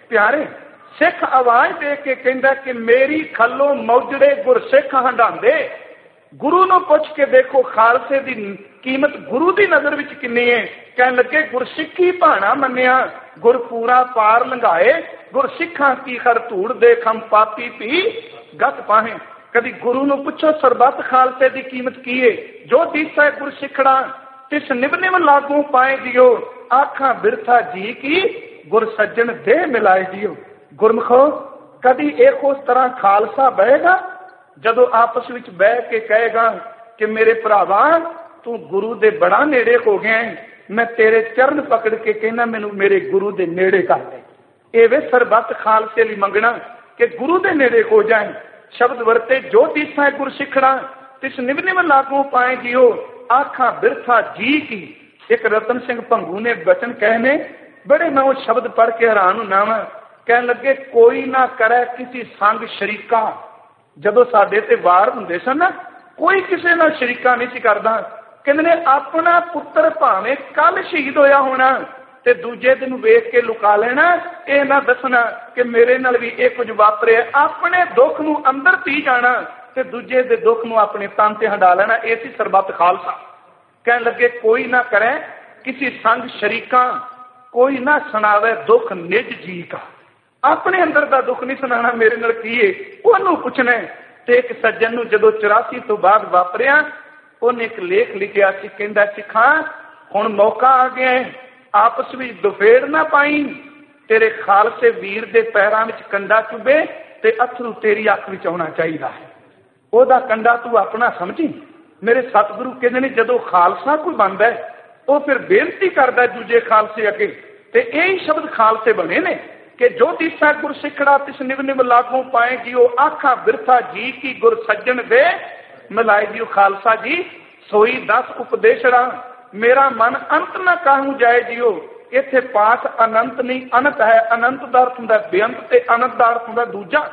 प्यारे। सिख आवाज दे के कहंदा कि मेरी खलो मौजड़े गुर सिख हंडांदे। गुरु नूं पुछ के देखो खालसे दी कीमत गुरु दी नजर विच किन्नी है। कहन लगे गुरसिखी भाणा मन्निया, गुर पूरा पार लंघाए, गुर सिखा की खर धूड़ दे खम पापी भी गत पाहे। कदी गुरु नूं पुछो सरबत खालसे दी कीमत की है। जो दीसा है गुर सिखड़ा तिस निभ निभ लागू पाए जियो, आखा बिरथा जी की गुर सज्जन दे मिलाए जियो। गुरमुखो कदी एक उस तरह खालसा बहेगा जदों आपस विच बह के कहेगा कि मेरे भरावा तू गुरु दे बड़ा नेड़े हो गया है, मैं तेरे चरण पकड़ के कहना मैनू मेरे गुरु दे नेड़े कर दे। एवे सरबत खालसे लई मंगना कि गुरु दे नेड़े हो जाए। शब्द वरते जो दीसा है गुर सिखड़ा तिस निभ निभ लागू पाए जियो, आखा बिरथा जी की। एक रतन सिंह भंगू ने वचन कहने बड़े, मैं वो शब्द पढ़ के हैरान होना वा। कहन लगे कोई ना करे किसी संग शरीका। जदों साडे ते वार हुंदे सन ना, कोई किसी नाल शरीका नहीं सी करदा। कहंदे ने अपना पुत्र भावें कल शहीद होया होना ते दूजे दिन वेख के लुका लेना, ये ना दसना कि मेरे नाल भी ये कुछ वापरिया। अपने दुख नूं अंदर पी जाना ते दूजे दे दुख नूं अपने तन ते हंडा लेना। ये सी सरबत खालसा। कहन लगे कोई ना करे किसी संग शरीका, कोई ना सुनावे दुख निज जी का। अपने अंदर दा दुख नहीं सुनाना मेरे नाल की है, ओनू पुछना। ते एक सज्जन नूं जदों 84 तो बाद वापरिया, उन्हें एक लेख लिखिया सी, कहंदा सिखा हुण मौका आ गया है, आपस में दुफेड़ ना पाई, तेरे खालसे वीर दे पैरां विच कंडा चुभे ते अथरू तेरी अख विच आउणा चाहीदा है। ओहदा कंडा तू अपना समझी। मेरे सतगुरु कहंदे ने जदों खालसा कोई बनदा है वो फिर बेनती करदा दूजे खालसे अगे, ते यही शब्द खालसे बने ने कि जो दीसा गुर सिखड़ा तिस निभ निभ लागू पाए जियो, आखा बिरथा जी की गुर सज्जन दे मिलाए जियो। खालसा जी सोई 10 उपदेशड़ा, मेरा मन अंत न काहू जाए जियो। इत्थे पाठ अनंत नहीं अनंत है, अनंत दा अर्थ हुंदा बेअंत ते अनंत दा अर्थ हुंदा दूजा।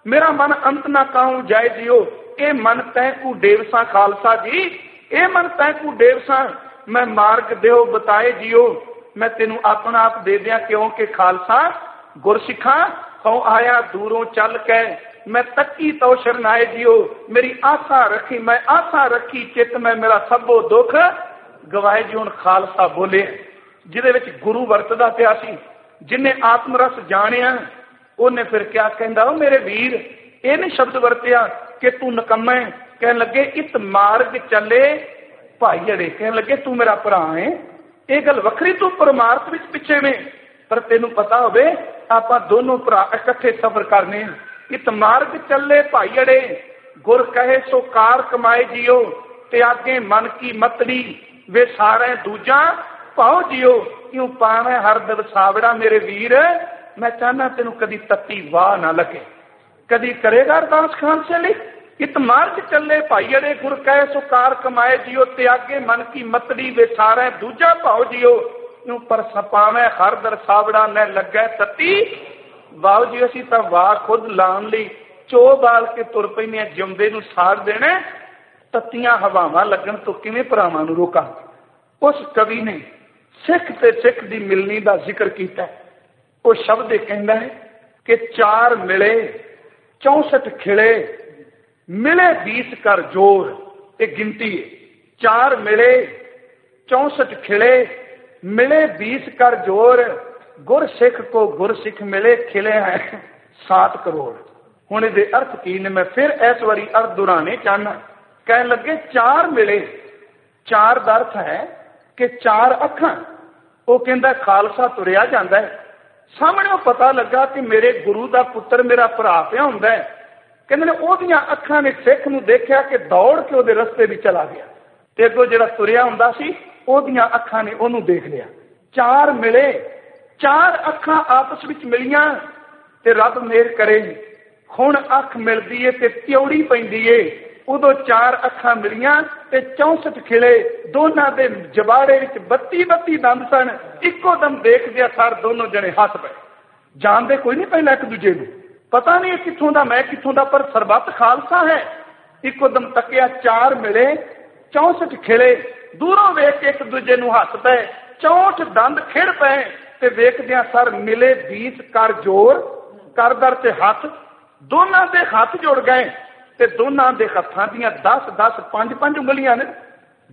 मेरा मन अंत न काहू जाए जियो, ये मन तै कू डेवसा खालसा जी, ये मन तै कू डेवसा, मैं मार्ग देओ बताए जियो। मैं तेनू अपना आप दे दिया क्योंकि खालसा गुरसिखा कौ आया दूरों चल के, मैं तकी तो शरनाए जियो। मेरी आशा रखी, मैं आशा रखी चित में मेरा सबो दुख गवाए जी। हुण खालसा बोले जिहदे विच गुरु वरतदा पिया सी, जिन्हें आत्मरस जानिया उन्हें फिर क्या कहंदा, ओ मेरे वीर ये नहीं शब्द वरतिया कि तू नकम्मा है। कहन लगे इत मार्ग चले भाई अड़े, कहन लगे तू मेरा भरा है। ये गल वखरी, तू परमार्थ विच पिछे में, पर तेनू पता होवे आपां दोनों भरा इकट्ठे सफर करने। इत मार्ग चले भाई अड़े, गुर कहे सो कार कमाए जियो, त्यागे मन की मतड़ी वे सारे दूजा पाओ जियो। क्यों पावे हर दिल सावड़ा मेरे वीर, मैं चाहना तेनू कदी तत्ती वाह ना लगे। कदी करेगा अरदास खालसे लई, इत मार्ग चले भाई अड़े, गुर कहे सो कार कमाए जियो, त्यागे मन की मतड़ी वे सारे दूजा पाओ जियो। क्यों पर सपावे हर दर सावड़ा न लगे तत्ती वाह जी। असीं तां वाह खुद लाउण लई चो बाल के तुर पैने, जिउंदे नूं साड़ देना, तत्तियां हवावां लगण तो किवें भरावां नूं रोकां। उस कवि ने सिख ते सिख दी मिलनी दा जिक्र कीता। वो शब्द कहंदा है कि 4 मिले 64 खिले, मिले 20 कर जोर। ये गिनती है, 4 मिले 64 खिले, मिले 20 कर जोर। गुर सिख को गुर सिख मिले, खिले हैं 7 करोड़। हुण इहदे अर्थ की ने, मैं फिर इस बारी अर्थ दोहराने चाहना। कहन लगे 4 मिले, 4 दा अर्थ है कि 4 अखां। वो कहंदा खालसा तुरिया जांदा है, सामने पता लगा कि मेरे गुरु का पुत्र मेरा भरा पिया हुंदा है। कहंदे ने ओहदियां अखां ने सिख नूं देखिया कि दौड़ के ओहदे रस्ते भी चला गया, ते अगों जिहड़ा तुरिया हुंदा सी ओहदियां अखां ने ओहनूं देख लिया। 4 मिले, 4 अखां आपस विच मिलियां ते रब मेहर करे हुण अख मिलदी है ते त्योड़ी पैंदी है। उदों 4 अखां मिलियां ते 64 खिले, दोनों दे जबाड़े विच 32 दंद सन। इको दम देखदे सार दोनों जने हस पए, जानदे कोई नहीं पहला एक दूजे नूं। पता नहीं कितों का मैं कितों का, पर सरबत खालसा है। इको दम तकिया, चार मिले 64 खिले, दूरों वेख के एक दूजे नूं हस पे, 64 दंद खिड़ पे, ते वेखदियां सर मिले 20 कर जोर, कर दर ते हथ, दोनों के हथ जुड़ गए, ते दोनों के हथां दियां 10-10 5-5 उंगलियां ने,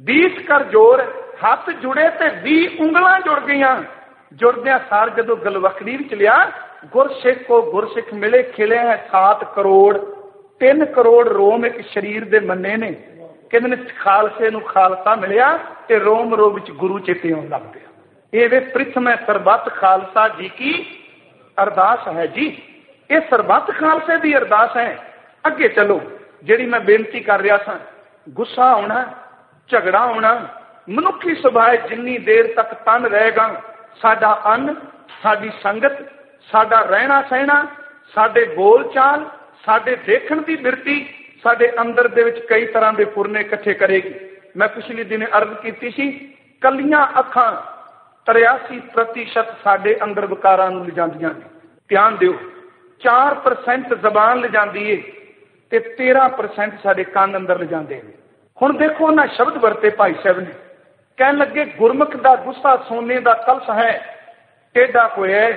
20 कर जोर, हथ जुड़े ते 20 उंगलां जुड़ गईयां। जुड़दियां सार जदों गलवकड़ी विच लिया, गुरसिख को गुरसिख मिले, खिले हैं 7 करोड़, 3 करोड़ रोम एक शरीर दे मन्ने ने। कहंदे ने खालसे नूं खालसा मिलिया ते रोम रोम विच गुरु चेते आउण लग पिया। ये वे प्रथम सरबत खालसा जी की अरदास है जी। ये सरबत खालसे की अरदास है। अगे चलो, जिहड़ी मैं बेनती कर रहा था, गुस्सा आउणा, झगड़ा आउणा, मनुखी सुभाव, जिन्नी देर तक तन रहेगा, साडा अन्न, साडी संगत, साडा रहना सहना, साडे बोल चाल, साडे देखण की बिरती, साडे अंदर दे विच कई तरह के फुरने इकट्ठे करेगी। मैं पिछले दिन अर्ज की सी, कलियां अखां 83% साडे अंदर विकारां नूं लिजांदियां ने। ध्यान दिओ, 4% जबान लिजांदी है ते 13% साडे कान अंदर लिजांदे ने। हुण देखो उन्हां शब्द वरते भाई साहब ने, कहन लगे गुरमुख दा गुस्सा सोने दा कलश है, टेढ़ा होया है,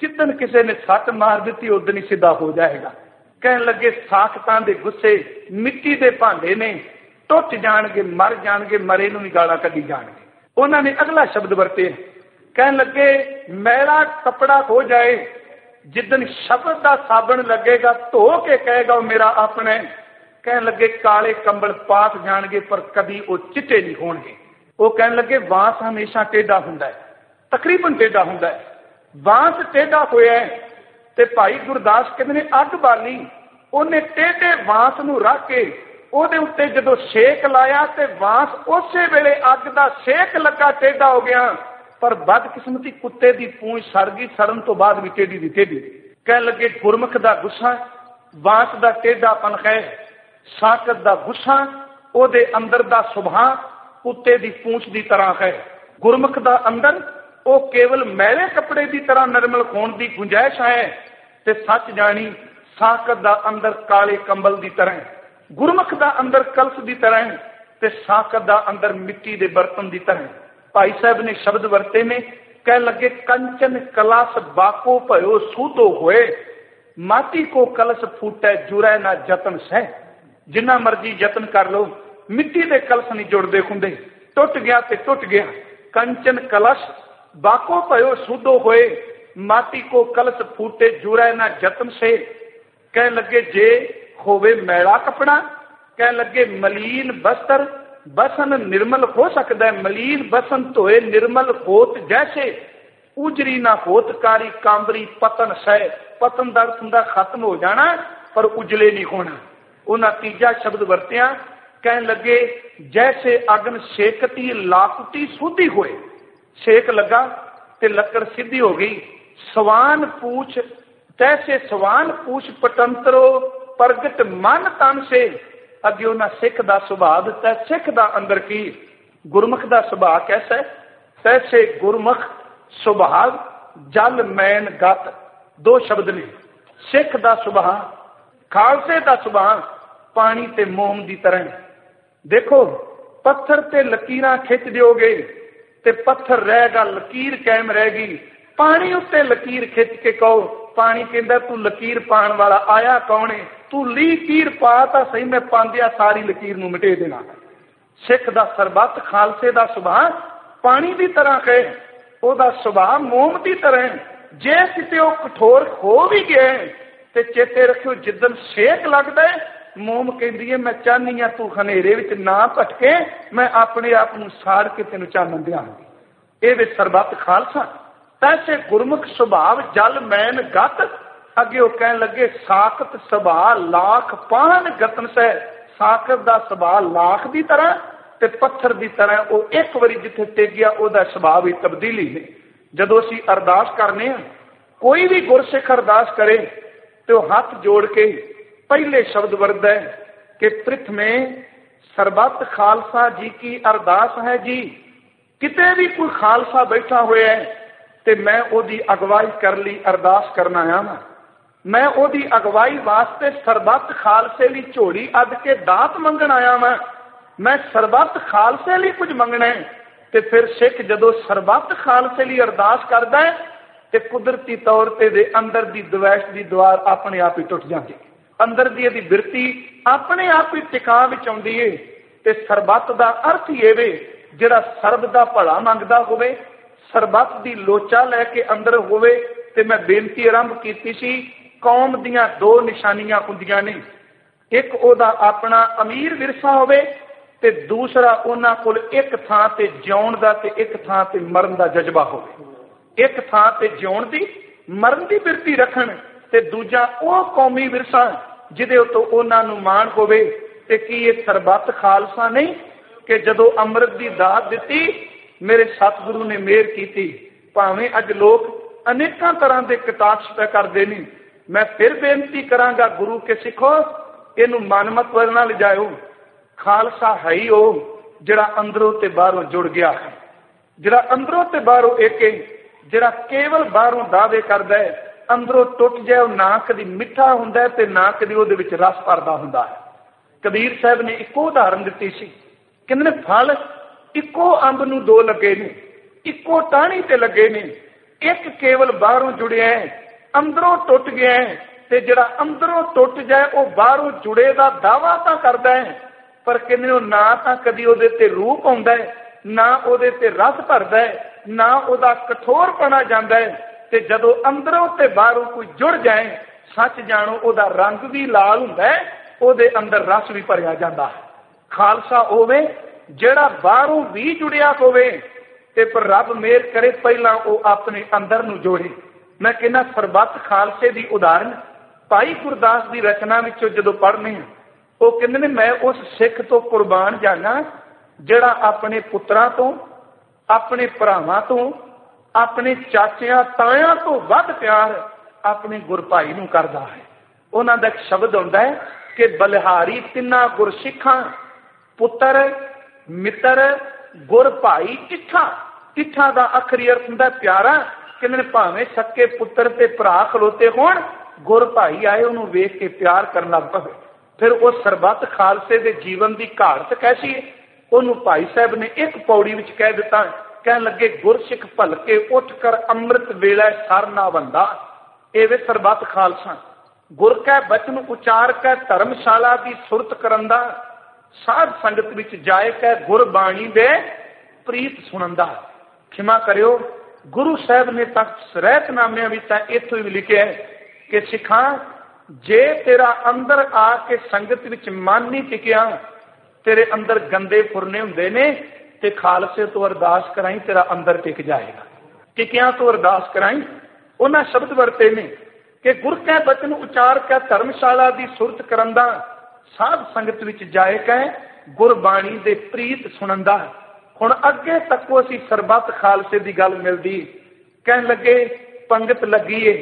जिदन किसी ने सट मार दी उदन ही सीधा हो जाएगा। कहन लगे साखतां दे गुस्से मिट्टी दे भांडे ने, टुट जाणगे, मर जाणगे, मरे नूं भी गालां कढी जाणगे। उन्होंने अगला शब्द वरते, कहन लगे मैला कपड़ा हो जाए, जिदन शब्द का साबण लगेगा धो के कहेगा मेरा अपना है। कहन लगे काले कंबल पाक जाणगे पर कभी वो चिट्टे नहीं होणगे। वो कहन लगे वास हमेशा टेढ़ा हुंदा है, तकरीबन टेढ़ा हुंदा है, वास टेढ़ा होया है। ते भाई गुरदास कहते ने अग बाली, उन्हें टेढ़े वास नूं रख के ਉਹਦੇ ਉੱਤੇ ਜਦੋਂ ਸੇਕ ਲਾਇਆ ਤੇ ਵਾਂਸ ਉਸੇ ਵੇਲੇ ਅੱਗ ਦਾ ਸੇਕ ਲੱਗਾ, ਟੇਢਾ ਹੋ ਗਿਆ। ਪਰ ਬਦਕਿਸਮਤੀ ਕੁੱਤੇ ਦੀ ਪੂੰਛ ਸੜ ਗਈ, ਸੜਨ ਤੋਂ ਬਾਅਦ ਵੀ ਟੇਢੀ ਦੀ ਟੇਢੀ। ਕਹਿਣ ਲੱਗੇ ਗੁਰਮੁਖ ਦਾ ਗੁੱਸਾ ਵਾਂਸ ਦਾ ਟੇਢਾਪਨ ਹੈ, ਸਾਕਤ ਦਾ ਗੁੱਸਾ ਉਹਦੇ ਅੰਦਰ ਦਾ ਸੁਭਾਅ ਕੁੱਤੇ ਦੀ ਪੂੰਛ ਦੀ ਤਰ੍ਹਾਂ ਹੈ। ਗੁਰਮੁਖ ਦਾ ਅੰਦਰ ਉਹ ਕੇਵਲ ਮੈਲੇ ਕੱਪੜੇ ਦੀ ਤਰ੍ਹਾਂ ਨਿਰਮਲ ਹੋਣ ਦੀ ਗੁੰਜਾਇਸ਼ ਹੈ ਤੇ ਸੱਚ ਜਾਣੀ ਸਾਕਤ ਦਾ ਅੰਦਰ ਕਾਲੇ ਕੰਬਲ ਦੀ ਤਰ੍ਹਾਂ, ਗੁਰਮੁਖ ਦਾ ਅੰਦਰ ਕਲਸ ਦੀ ਤਰ੍ਹਾਂ ਤੇ ਸਾਕਤ ਦਾ ਅੰਦਰ ਮਿੱਟੀ ਦੇ ਬਰਤਨ ਦੀ ਤਰ੍ਹਾਂ। ਭਾਈ ਸਾਹਿਬ ਨੇ ਸ਼ਬਦ ਵਰਤੇ ਨੇ, ਕਹਿਣ ਲੱਗੇ ਕੰਚਨ ਕਲਸ ਬਾਕੋ ਭਇਓ ਸੂਧੋ ਹੋਏ, ਮਾਟੀ ਕੋ ਕਲਸ ਫੂਟੈ ਜੁਰੈ ਨਾ ਜਤਨ ਸਹਿ। ਜਿੰਨਾ ਮਰਜੀ ਯਤਨ ਕਰ ਲਓ ਮਿੱਟੀ ਦੇ ਕਲਸ ਨਹੀਂ ਜੁੜਦੇ ਹੁੰਦੇ, ਟੁੱਟ ਗਿਆ ਤੇ ਟੁੱਟ ਗਿਆ। ਕੰਚਨ ਕਲਸ਼ ਬਾਕੋ ਭਇਓ ਸੂਧੋ ਹੋਏ, ਮਾਟੀ ਕੋ ਕਲਸ ਫੂਟੇ ਜੁਰੈ ਨਾ ਜਤਨ ਸੇ। ਕਹਿਣ ਲੱਗੇ ਜੇ ਹੋਵੇ ਮੈਲਾ ਕਪੜਾ, ਕਹਿਣ ਲੱਗੇ ਮਲੀਨ ਬਸਤਰ ਬਸਨ ਨਿਰਮਲ ਹੋ ਸਕਦਾ ਹੈ। ਮਲੀਨ ਬਸਨ ਧੋਏ ਨਿਰਮਲ ਹੋਤ ਜੈਸੇ, ਉਜਰੀ ਨਾ ਹੋਤ ਕਾਰੀ ਕਾਂਬਰੀ ਪਤਨ ਸਹਿ। ਪਤਨ ਦਾ ਅਰਥ ਹੁੰਦਾ ਖਤਮ ਹੋ ਜਾਣਾ ਪਰ ਉਜਲੇ ਨਹੀਂ ਹੋਣਾ। ਉਹਨਾਂ ਤੀਜਾ ਸ਼ਬਦ ਵਰਤਿਆ, ਕਹਿਣ ਲੱਗੇ ਜੈਸੇ ਅਗਨ ਸੇਕਤੀ ਲਾਕੁਟੀ ਸੁਧੀ ਹੋਏ, ਸੇਕ ਲੱਗਾ ਤੇ ਲੱਕੜ ਸਿੱਧੀ ਹੋ ਗਈ। ਸਵਾਨ ਪੂਛ ਤੈਸੇ ਸਵਾਨ ਪੂਛ ਪਟੰਤਰੋ ਪ੍ਰਗਟ ਮਨ ਤਨ ਸੇ। ਅੱਗੇ ਉਹਨਾਂ ਸਿੱਖ ਦਾ ਸੁਭਾਅ ਦਿੱਤਾ, ਸਿੱਖ ਦਾ ਅੰਦਰ ਕੀ, ਗੁਰਮੁਖ ਦਾ ਸੁਭਾਅ ਕੈਸਾ ਹੈ। ਤੈਸੇ ਗੁਰਮੁਖ ਸੁਭਾਅ ਜਲ ਮੈਨ ਗਤ, ਦੋ ਸ਼ਬਦ ਨੇ। ਸਿੱਖ ਦਾ ਸੁਭਾਅ, ਖਾਲਸੇ ਦਾ ਸੁਭਾਅ ਪਾਣੀ ਤੇ ਮੋਮ ਦੀ ਤਰ੍ਹਾਂ। ਦੇਖੋ ਪੱਥਰ ਤੇ ਲਕੀਰਾਂ ਖਿੱਚ ਦਿਓਗੇ ਤੇ ਪੱਥਰ ਰਹੇਗਾ, ਲਕੀਰ ਕਾਇਮ ਰਹੇਗੀ। ਪਾਣੀ ਉੱਤੇ ਲਕੀਰ ਖਿੱਚ ਕੇ ਕਹੋ, ਪਾਣੀ ਕਹਿੰਦਾ ਤੂੰ ਲਕੀਰ ਪਾਣ ਵਾਲਾ ਆਇਆ ਕੌਣ ਹੈ, ਤੂੰ ਲੀਕੀਰ ਪਾ ਤਾਂ ਸਹੀ, ਮੈਂ ਪਾਉਂਦਿਆ ਸਾਰੀ ਲਕੀਰ ਨੂੰ ਮਿਟੇ ਦੇਣਾ। ਸਿੱਖ ਦਾ ਸਰਬੱਤ ਖਾਲਸੇ ਦਾ ਸੁਭਾਅ ਪਾਣੀ ਦੀ ਤਰ੍ਹਾਂ ਹੈ, ਉਹਦਾ ਸੁਭਾਅ ਮੋਮ ਦੀ ਤਰ੍ਹਾਂ। ਜੇ ਕਿਤੇ ਉਹ ਕਠੋਰ ਹੋ ਵੀ ਗਿਆ ਤੇ ਚੇਤੇ ਰੱਖਿਓ ਜਿੱਦਣ ਸੇਕ ਲੱਗਦਾ ਮੋਮ ਕਹਿੰਦੀ ਹੈ ਮੈਂ ਚਾਹੁੰਦੀ ਹਾਂ ਤੂੰ ਹਨੇਰੇ ਵਿੱਚ ਨਾ ਭਟਕੇ, ਮੈਂ ਆਪਣੇ ਆਪ ਨੂੰ ਸਾੜ ਕੇ ਤੈਨੂੰ ਚਾਨਣ ਦਿਆਂਗੀ। ਇਹ ਵੇ ਸਰਬੱਤ ਖਾਲਸਾ। ਤੈਸੇ ਗੁਰਮੁਖ ਸੁਭਾਵ ਜਲ ਮੈਨ ਗਤ। ਅੱਗੇ ਉਹ ਕਹਿਣ ਲੱਗੇ ਸਾਕਤ ਸੁਭਾਅ ਲਾਖ ਪਾਹਨ ਗਤਨ ਸਹਿ। ਸਾਕਤ ਦਾ ਸੁਭਾਅ ਲਾਖ ਦੀ ਤਰ੍ਹਾਂ ਤੇ ਪੱਥਰ ਦੀ ਤਰ੍ਹਾਂ, ਉਹ ਇੱਕ ਵਾਰੀ ਜਿੱਥੇ ਟਿਕ ਗਿਆ ਉਹਦਾ ਸੁਭਾਅ ਵੀ ਤਬਦੀਲੀ ਨੇ। ਜਦੋਂ ਅਸੀਂ ਅਰਦਾਸ ਕਰਨੇ ਆ, ਕੋਈ ਵੀ ਗੁਰਸਿੱਖ ਅਰਦਾਸ ਕਰੇ ਤੇ ਉਹ ਹੱਥ ਜੋੜ ਕੇ ਪਹਿਲੇ ਸ਼ਬਦ ਵਰਤਦਾ ਹੈ ਕਿ ਪ੍ਰਥਮੇ ਸਰਬੱਤ ਖਾਲਸਾ ਜੀ ਕੀ ਅਰਦਾਸ ਹੈ ਜੀ। ਕਿਤੇ ਵੀ ਕੋਈ ਖਾਲਸਾ ਬੈਠਾ ਹੋਇਆ ਹੈ ਤੇ ਮੈਂ ਉਹਦੀ ਅਗਵਾਈ ਕਰਨ ਲਈ ਅਰਦਾਸ ਕਰਨ ਆਇਆ ਵਾਂ। मैं ओदी अगवाई वास्ते सरबत खालसे लिए झोली अद के दात मंगण आया मैं सरबत खालसे लिए कुछ मंगना है। तो फिर सिख जदों सरबत खालसे लिए अरदास करदा है तो कुदरती तौर पर अंदर की द्वैश की द्वार अपने आप ही टुट जाती, अंदर की यदि बिरती अपने आप ही टिका विच आउंदी है। ते सरबत का अर्थ ही ये वे जिहड़ा सर्ब का भला मंगदा होवे, सरबत की लोचा लैके अंदर होवे। ते मैं बेनती आरंभ की सी, कौम दियां दो निशानियां हुंदियां ने, एक ओदा अपना अमीर विरसा होवे ते दूसरा उन्हां कोल एक थां ते जिउण दा ते एक थां ते मरण दा जज्बा होवे। एक थां ते जिउण दी मरण दी बिरती रखण ते दूजा ओ कौमी विरसा जिहदे उत्तों उन्हां नूं माण होवे। ते की ये सरबत खालसा नहीं कि जदों अमृत की दात दिती मेरे सतगुरु ने मेहर की, भावें अज लोग अनेकों तरह के कटाक्ष पे करते हैं। मैं फिर बेनती करांगा गुरु के सिखो इनू मनमत ना ले जाओ। खालसा है ही वो जिहड़ा अंदरों ते बाहरों जुड़ गया है, जिहड़ा अंदरों ते बाहरों एक है, जिहड़ा केवल बाहरों दावे करदा है, अंदरों टुट जाए ना कदी मिठा हुंदा है ते ना कदी उहदे विच रस भरदा हुंदा है। कबीर साहब ने एक उदाहरण दी सी, कहंदे ने फल इको अंब नूं दो लगे ने, इको टाणी ते लगे ने, एक केवल बाहरों जुड़िया है अंदरों टुट गया है। ते जिहड़ा अंदरों टुट जाए वह बाहरों जुड़े का दावा तां करदा है, पर कहंदे ना तां कदी उहदे ते रूप आउंदा है, ना उहदे ते रस भरदा है, ना उहदा कठोरपना जांदा है। ते जदों अंदरों ते बाहरों कोई जुड़ जाए सच जानो उहदा रंग भी लाल हुंदा है, उहदे अंदर रस भी भरिया जांदा है। खालसा होवे जिहड़ा बाहरों भी जुड़िया होवे ते पर रब मेहर करे पहला वो अपने अंदर नूं जोड़े। मैं कहना सरबत खालसे की उदाहरण भाई गुरदास की रचना विचों जदों पढ़ने वो कहंदे ने मैं उस सिख तो कुर्बान जाना जिहड़ा अपने पुत्रां तो, अपने भरावां तो, अपने चाचियां तायां तो वध प्यार अपने गुर भाई नूं करदा है। उन्हां दा एक शब्द हुंदा है कि बलिहारी तिन्ना गुर सिखां पुत्र मित्र गुर भाई इठा। इठा का आखिरी अर्थ हुंदा प्यारा। कहंदे ने भावें सक्के पुत्र ते भरा खलोते होण, गुर भाई आए उन्होंने वेख के प्यार करना पवे। फिर उस सरबत खालसे के जीवन की घाट कैसी है उन्होंने भाई साहब ने एक पौड़ी विच कह दिता, कह लगे गुरसिख भलके उठ कर अमृत वेला सर ना बंदा। एवे सरबत खालसा गुर कै बचन उचार कै धर्मशाला की सुरत करंदा, साध संगत विच जाए कै गुरबाणी दे प्रीत सुनंदा। क्षमा करियो गुरु साहब ने तक रहतनामे इत्थों ही लिखिया है कि सिखा जे तेरा अंदर आके संगत विच मन नहीं टिकिया, तेरे अंदर गंदे फुरने हुंदे ने ते खालसे तो अरदास कराई तेरा अंदर टिक जाएगा। टिकिया तो अरदास कराई। उन्हें शब्द वरते ने कि गुर कै बचन उचार कै धर्मशाला की सुरत करंदा, साध संगत विच जाए कै गुरबाणी दे प्रीत सुनंदा। हुण अगे तक असीं सरबत खालसे की गल मिलदी, कहन लगे पंगत लगी है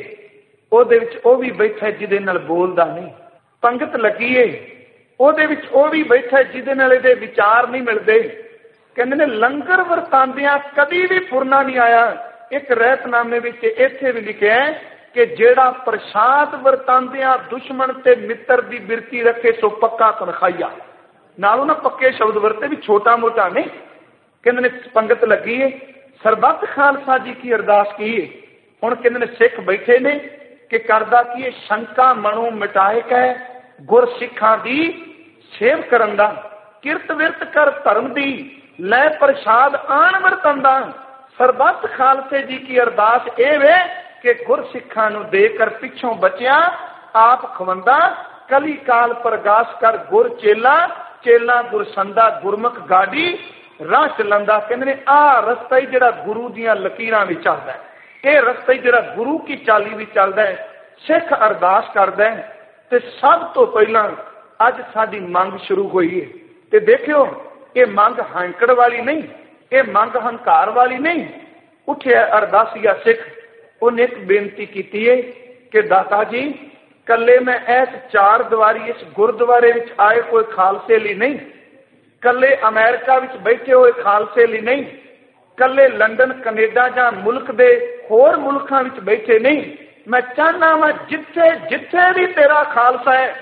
ਉਹਦੇ ਵਿੱਚ ਉਹ ਵੀ ਬੈਠਾ ਜਿਹਦੇ ਨਾਲ ਬੋਲਦਾ ਨਹੀਂ, ਪੰਗਤ ਲੱਗੀ ਏ ਉਹਦੇ ਵਿੱਚ ਉਹ ਵੀ ਬੈਠਾ ਜਿਹਦੇ ਨਾਲ ਇਹਦੇ ਵਿਚਾਰ ਨਹੀਂ ਮਿਲਦੇ। ਕਹਿੰਦੇ ਨੇ ਲੰਗਰ ਵਰਤਾਂਦਿਆਂ ਕਦੀ ਵੀ ਫੁਰਨਾ ਨਹੀਂ ਆਇਆ। ਇੱਕ ਰਹਿਤਨਾਮੇ ਵਿੱਚ ਇੱਥੇ ਵੀ ਲਿਖਿਆ ਹੈ ਕਿ ਜਿਹੜਾ ਪ੍ਰਸ਼ਾਦ ਵਰਤਾਂਦਿਆਂ ਦੁਸ਼ਮਣ ਤੇ ਮਿੱਤਰ ਦੀ ਬਿਰਤੀ ਰੱਖੇ ਸੋ ਪੱਕਾ ਤਨਖਾਹੀਆ। ਨਾਲ ਉਹਨਾਂ ਪੱਕੇ ਸ਼ਬਦ ਵਰਤੇ ਵੀ ਛੋਟਾ ਮੋਟਾ ਨਹੀਂ। ਕਹਿੰਦੇ ਨੇ ਪੰਗਤ ਲੱਗੀ ਏ, ਸਰਬੱਤ ਖਾਲਸਾ ਜੀ ਕੀ ਅਰਦਾਸ ਕੀ ਏ। ਹੁਣ ਕਹਿੰਦੇ ਨੇ ਸਿੱਖ ਬੈਠੇ ਨੇ कि करदा की शंका मनो मिटाए कै गुर सिखा दी सेव करन दा, किरत विरत कर धर्म दी लै प्रसाद आन वरतंदा। सरबत खालसे जी की अरदास ए वे कि गुर सिखा नूं देकर पिछों बचिया आप खवंदा, कली काल प्रगास कर गुर चेला, चेला गुर संदा गुरमुख गाड़ी राह चलंदा। कहंदे ने आ रस्ता ही जिहड़ा गुरु दीयां लकीरां विच चलदा है, ये रस्ता जिहड़ा गुरु की चाली भी चलता है। सिख अरदास करदा है ते सब तो पहला अज साडी मंग शुरू हुई है। ते देखियो ये मंग हंकड़ वाली नहीं, ये मंग हंकार वाली नहीं। उठिया अरदासिया सिख उन्हें एक बेनती की है कि दाता जी कले मैं इस चार दीवारी इस गुरुद्वारे विच आए कोई खालसे लिए नहीं, कले अमेरिका विच बैठे हुए खालसे लिए नहीं, कले लंदन कनेडा जां मुल्क दे होर मुल्कां विच बैठे नहीं, मैं चाहना वा जिथे जिथे भी तेरा खालसा है,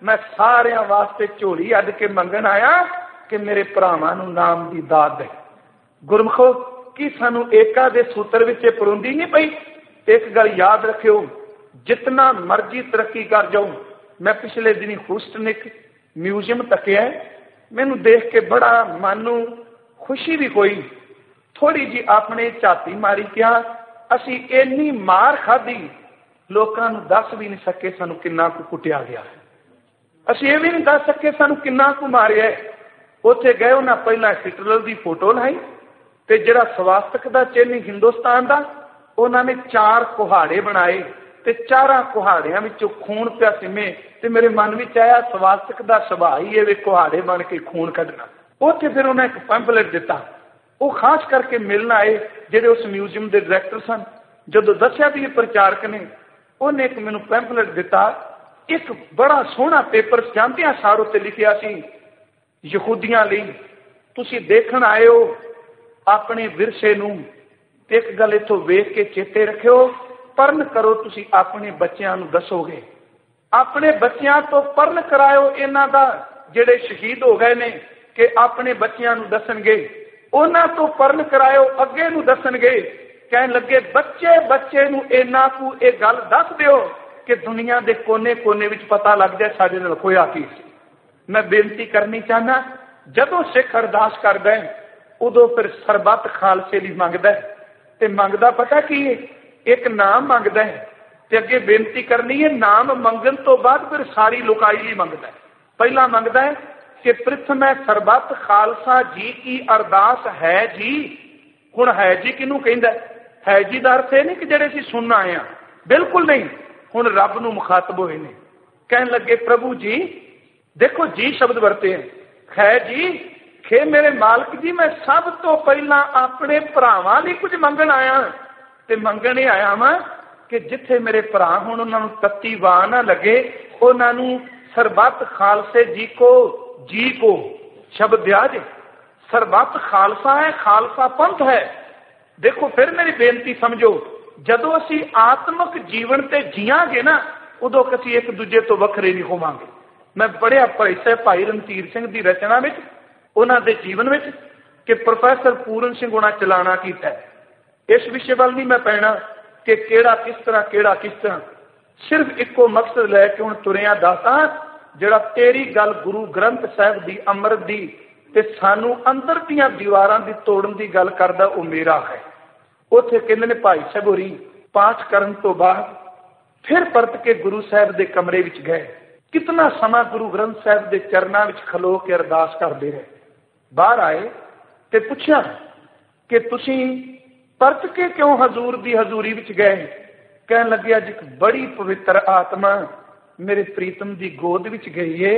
मैं सारिਆਂ वास्ते झोली अड के मंगन आया कि मेरे भरावां नूं नाम दी दात दे। गुरमुखो, कि सानू एका दे सूत्र विच परोंदी नहीं पई। एक गल याद रखियो, जितना मर्जी तरक्की कर जाओ, मैं पिछले दिनी ह्यूस्टन एक म्यूजियम तकिया, मैनू देख के बड़ा मन नूं खुशी भी होई। थोड़ी जी अपने झाती मारी, क्या असी इन्नी मार खाधी, लोकां नूं दस भी नहीं सके सानू किन्ना कु कुटिया गया है। असी ये भी नहीं दस सके सानू किन्ना कु मारिया है। उत्थे गए, उन्हें पहला हिटलर की फोटो लाई, ते जिहड़ा स्वास्थक का चिन्ह हिंदुस्तान का, उन्होंने 4 कुहाड़े बनाए, ते 4 कुहाड़ियां विचों खून पिया सिमे। ते मेरे मन में आया, स्वास्थक का सुभाव ही है कुहाड़े बन के खून कढ़ना। उत्थे फिर उन्हें एक पैंपलेट दिता, वो खास करके मिलने आए जिहड़े उस म्यूजियम के डायरैक्टर सन। जदों दस्सिया भी प्रचारक ने, उन्हें एक मैनूं पैंपलेट दिता, एक बड़ा सोहना पेपर जानतियां सार उत्ते लिखिया सी, यहूदियां लई तुसीं देखण आए हो अपने विरसे नूं, एक गल इत्थों वेख के चेते रखियो, पढ़न करो तुसीं अपने बच्चों नूं दसोगे, अपने बच्चों तो पढ़न करायो इन्हां दा जिहड़े शहीद हो गए ने, कि अपने बच्चों नूं दसणगे, उन्हां तो पढ़न करायो अगे नूं दसणगे। कहण लगे बच्चे बच्चे नूं इन्हां कु ये गल दस दिओ कि दुनिया के कोने कोने विच पता लग जाए साडे नाल होया की सी। मैं बेनती करनी चाहना, जदों सिख अरदास करदा है उदों फिर सरबत खालसे लई मंगदा है, ते मंगदा पता की है, एक नाम मंगदा है, ते अगे बेनती करनी है। नाम मंगन तो बाद फिर सारी लुकाई लई मंगदा है। पहला मंगदा है कि प्रथम सरबत खालसा जी की अरदास है जी। हुण है जी किनू कहंदा है? जी का अर्थ है नहीं कि जिहड़े असीं सुनन आए हैं, बिल्कुल नहीं। हुण रब नूं मुखातब होए ने, कहण लगे प्रभु जी, देखो जी शब्द वरते है जी, खे मेरे मालक जी, मैं सब तो पहला अपने भरावां लई कुछ मंगण आया, ते मंगण ये आया वां कि जिथे मेरे भरा हुण उन्हां नूं तत्ती वाह ना लगे, उन्हां नूं सरबत खालसे जी को शब्द दिया जे। सरबत खालसा है, खालसा पंथ है। देखो फिर मेरी बेनती समझो, जदों असीं आत्मक जीवन ते जियांगे ना, उदों असीं एक दूजे तो वखरे नहीं होवांगे। मैं पढ़िया भाई रणधीर सिंह की रचना में, उन्हां दे जीवन में, कि प्रोफैसर पूरन सिंह उन्हां चलाना कीता है। इस विषय वाल नहीं मैं पैना कि केड़ा किस तरह, सिर्फ इको मकसद लैके हुण तुरिया दाता, जिहड़ा तेरी गल गुरु ग्रंथ साहिब की अमृत की ते सानू अंदर दीआं दीवारां दी तोड़न की गल करदा, वो मेरा है। उत्थे कहंदे ने भाई साहब होरी पाठ करन तो बाद फिर परत के गुरु साहब के कमरे विच गए। कितना समा गुरु ग्रंथ साहब के चरणों में खलो के अरदास करते रहे। बाहर आए ते पुछया कि तुसीं परत के क्यों हजूर की हजूरी विच गए? कहन लगे अज एक बड़ी पवित्र आत्मा मेरे प्रीतम की गोद विच गई है,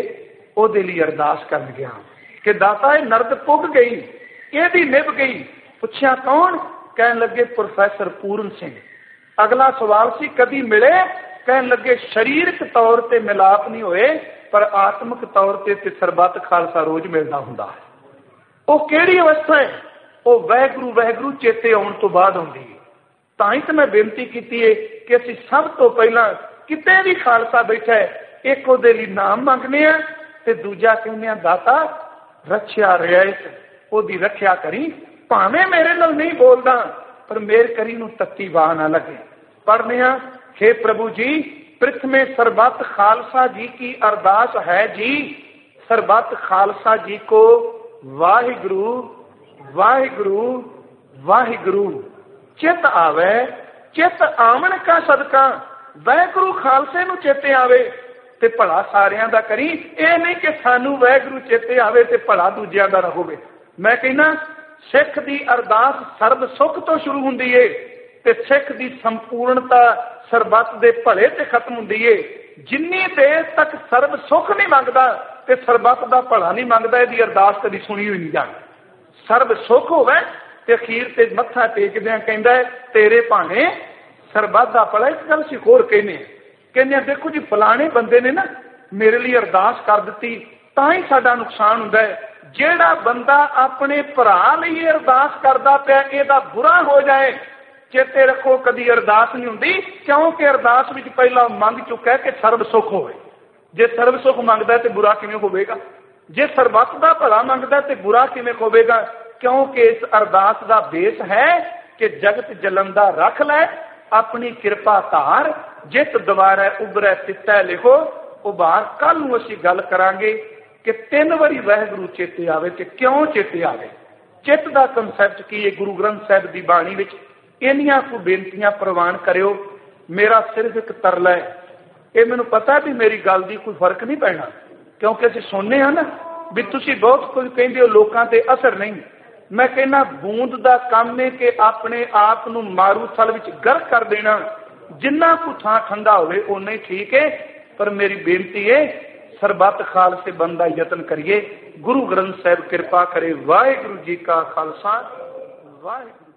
ओदे लई अरदास कर गया कि दाता ये नरद पुग गई, एदी निभ गई। पुछया कौन? कहन लगे प्रोफैसर पूरन सिंह। अगला सवाल सी कदी मिले? कहन लगे शरीरक तौर पर मिलाप नहीं होए, पर आत्मक तौर पर सरबत खालसा रोज मिलता हुंदा है। वो किहड़ी अवस्था है? वो वाहिगुरू वाहिगुरू चेते आउण तो बाद आउंदी है। तां ही तो मैं बेनती की है कि असीं सब तो पहला किते भी खालसा बैठा है, एक उहदे लई नाम मंगने आ, ते दूजा कहने आ दाता रखिया रियायत ओदी रखिया करी, भावें मेरे नाल नहीं बोलदा पर मेर करी नूं तत्ती वाह ना लगे। पढ़ने आ, हे प्रभु जी, प्रथमे सरबत खालसा जी की अरदास है जी। सरबत खालसा जी को वाहिगुरू वाहिगुरू वाहिगुरू चित आवे, चित आवन का सदका वाहिगुरू खालसे नूं चेते आवे ते भला सारियां दा करी। ये नहीं कि सानू वाहिगुरू चेते आवे ते भला दूजियां दा ना होवे। मैं कहना सिख दी अरदास सर्ब सुख तो शुरू हुंदी है ते सिख दी संपूर्णता सरबत दे भले ते खत्म हुंदी है। जिन्नी देर तक सर्ब सुख नहीं मंगदा ते सरबत दा भला नहीं मंगदा, इहदी अरदास कदी सुनी हुई नहीं जाती। सर्ब सुख होवे ते अखीर ते मत्था टेकदिआं कहंदा है तेरे भाने सरबत दा भला। इस गल असीं होर कहने देखो जी फलाने बंदे ने ना मेरे लिए अरदास कर दी, तां ही साडा नुकसान हुंदा है। जिहड़ा बंदा अपने भरा लई अरदास करदा पिया इहदा बुरा हो जाए चेते रखो कदी अरदास नहीं हुंदी, क्योंकि अरदास विच पहला मंग चुका है कि सर्व सुख होवे। जे सर्व सुख मंगदा तो बुरा किवें होवेगा? जे सरबत दा भला मंगदा तो बुरा किवें होवेगा? क्योंकि इस अरदास दा बेस है कि जगत जलंदा रख लै, अपनी कृपा धार, जित द्वारा उभरै तितै लिखो उभार। कल नूं असीं गल करांगे कि 3 वारी वाहिगुरू चेते आवे ते क्यों चेते आवे, चित्त का कंसैप्ट की है। गुरु ग्रंथ साहिब की बाणी विच इन्नियां को बेनतियां प्रवान करियो। मेरा सिर्फ एक तरला है, ये मैनूं पता भी मेरी गल दी कोई फर्क नहीं पैना, क्योंकि असीं सुनने हैं ना भी तुसीं बहुत कुछ कहिंदे हो, लोकां ते असर नहीं। मैं कहना बूंद का काम है कि अपने आप नूं मारू थल विच गर्क कर देना, जिन्ना को थां ठंडा होवे उन्ना ही ठीक है। पर मेरी बेनती है सरबत खालसे बंदा यतन करिए। गुरु ग्रंथ साहिब कृपा करे। वाहिगुरू जी का खालसा, वाहिगुरू।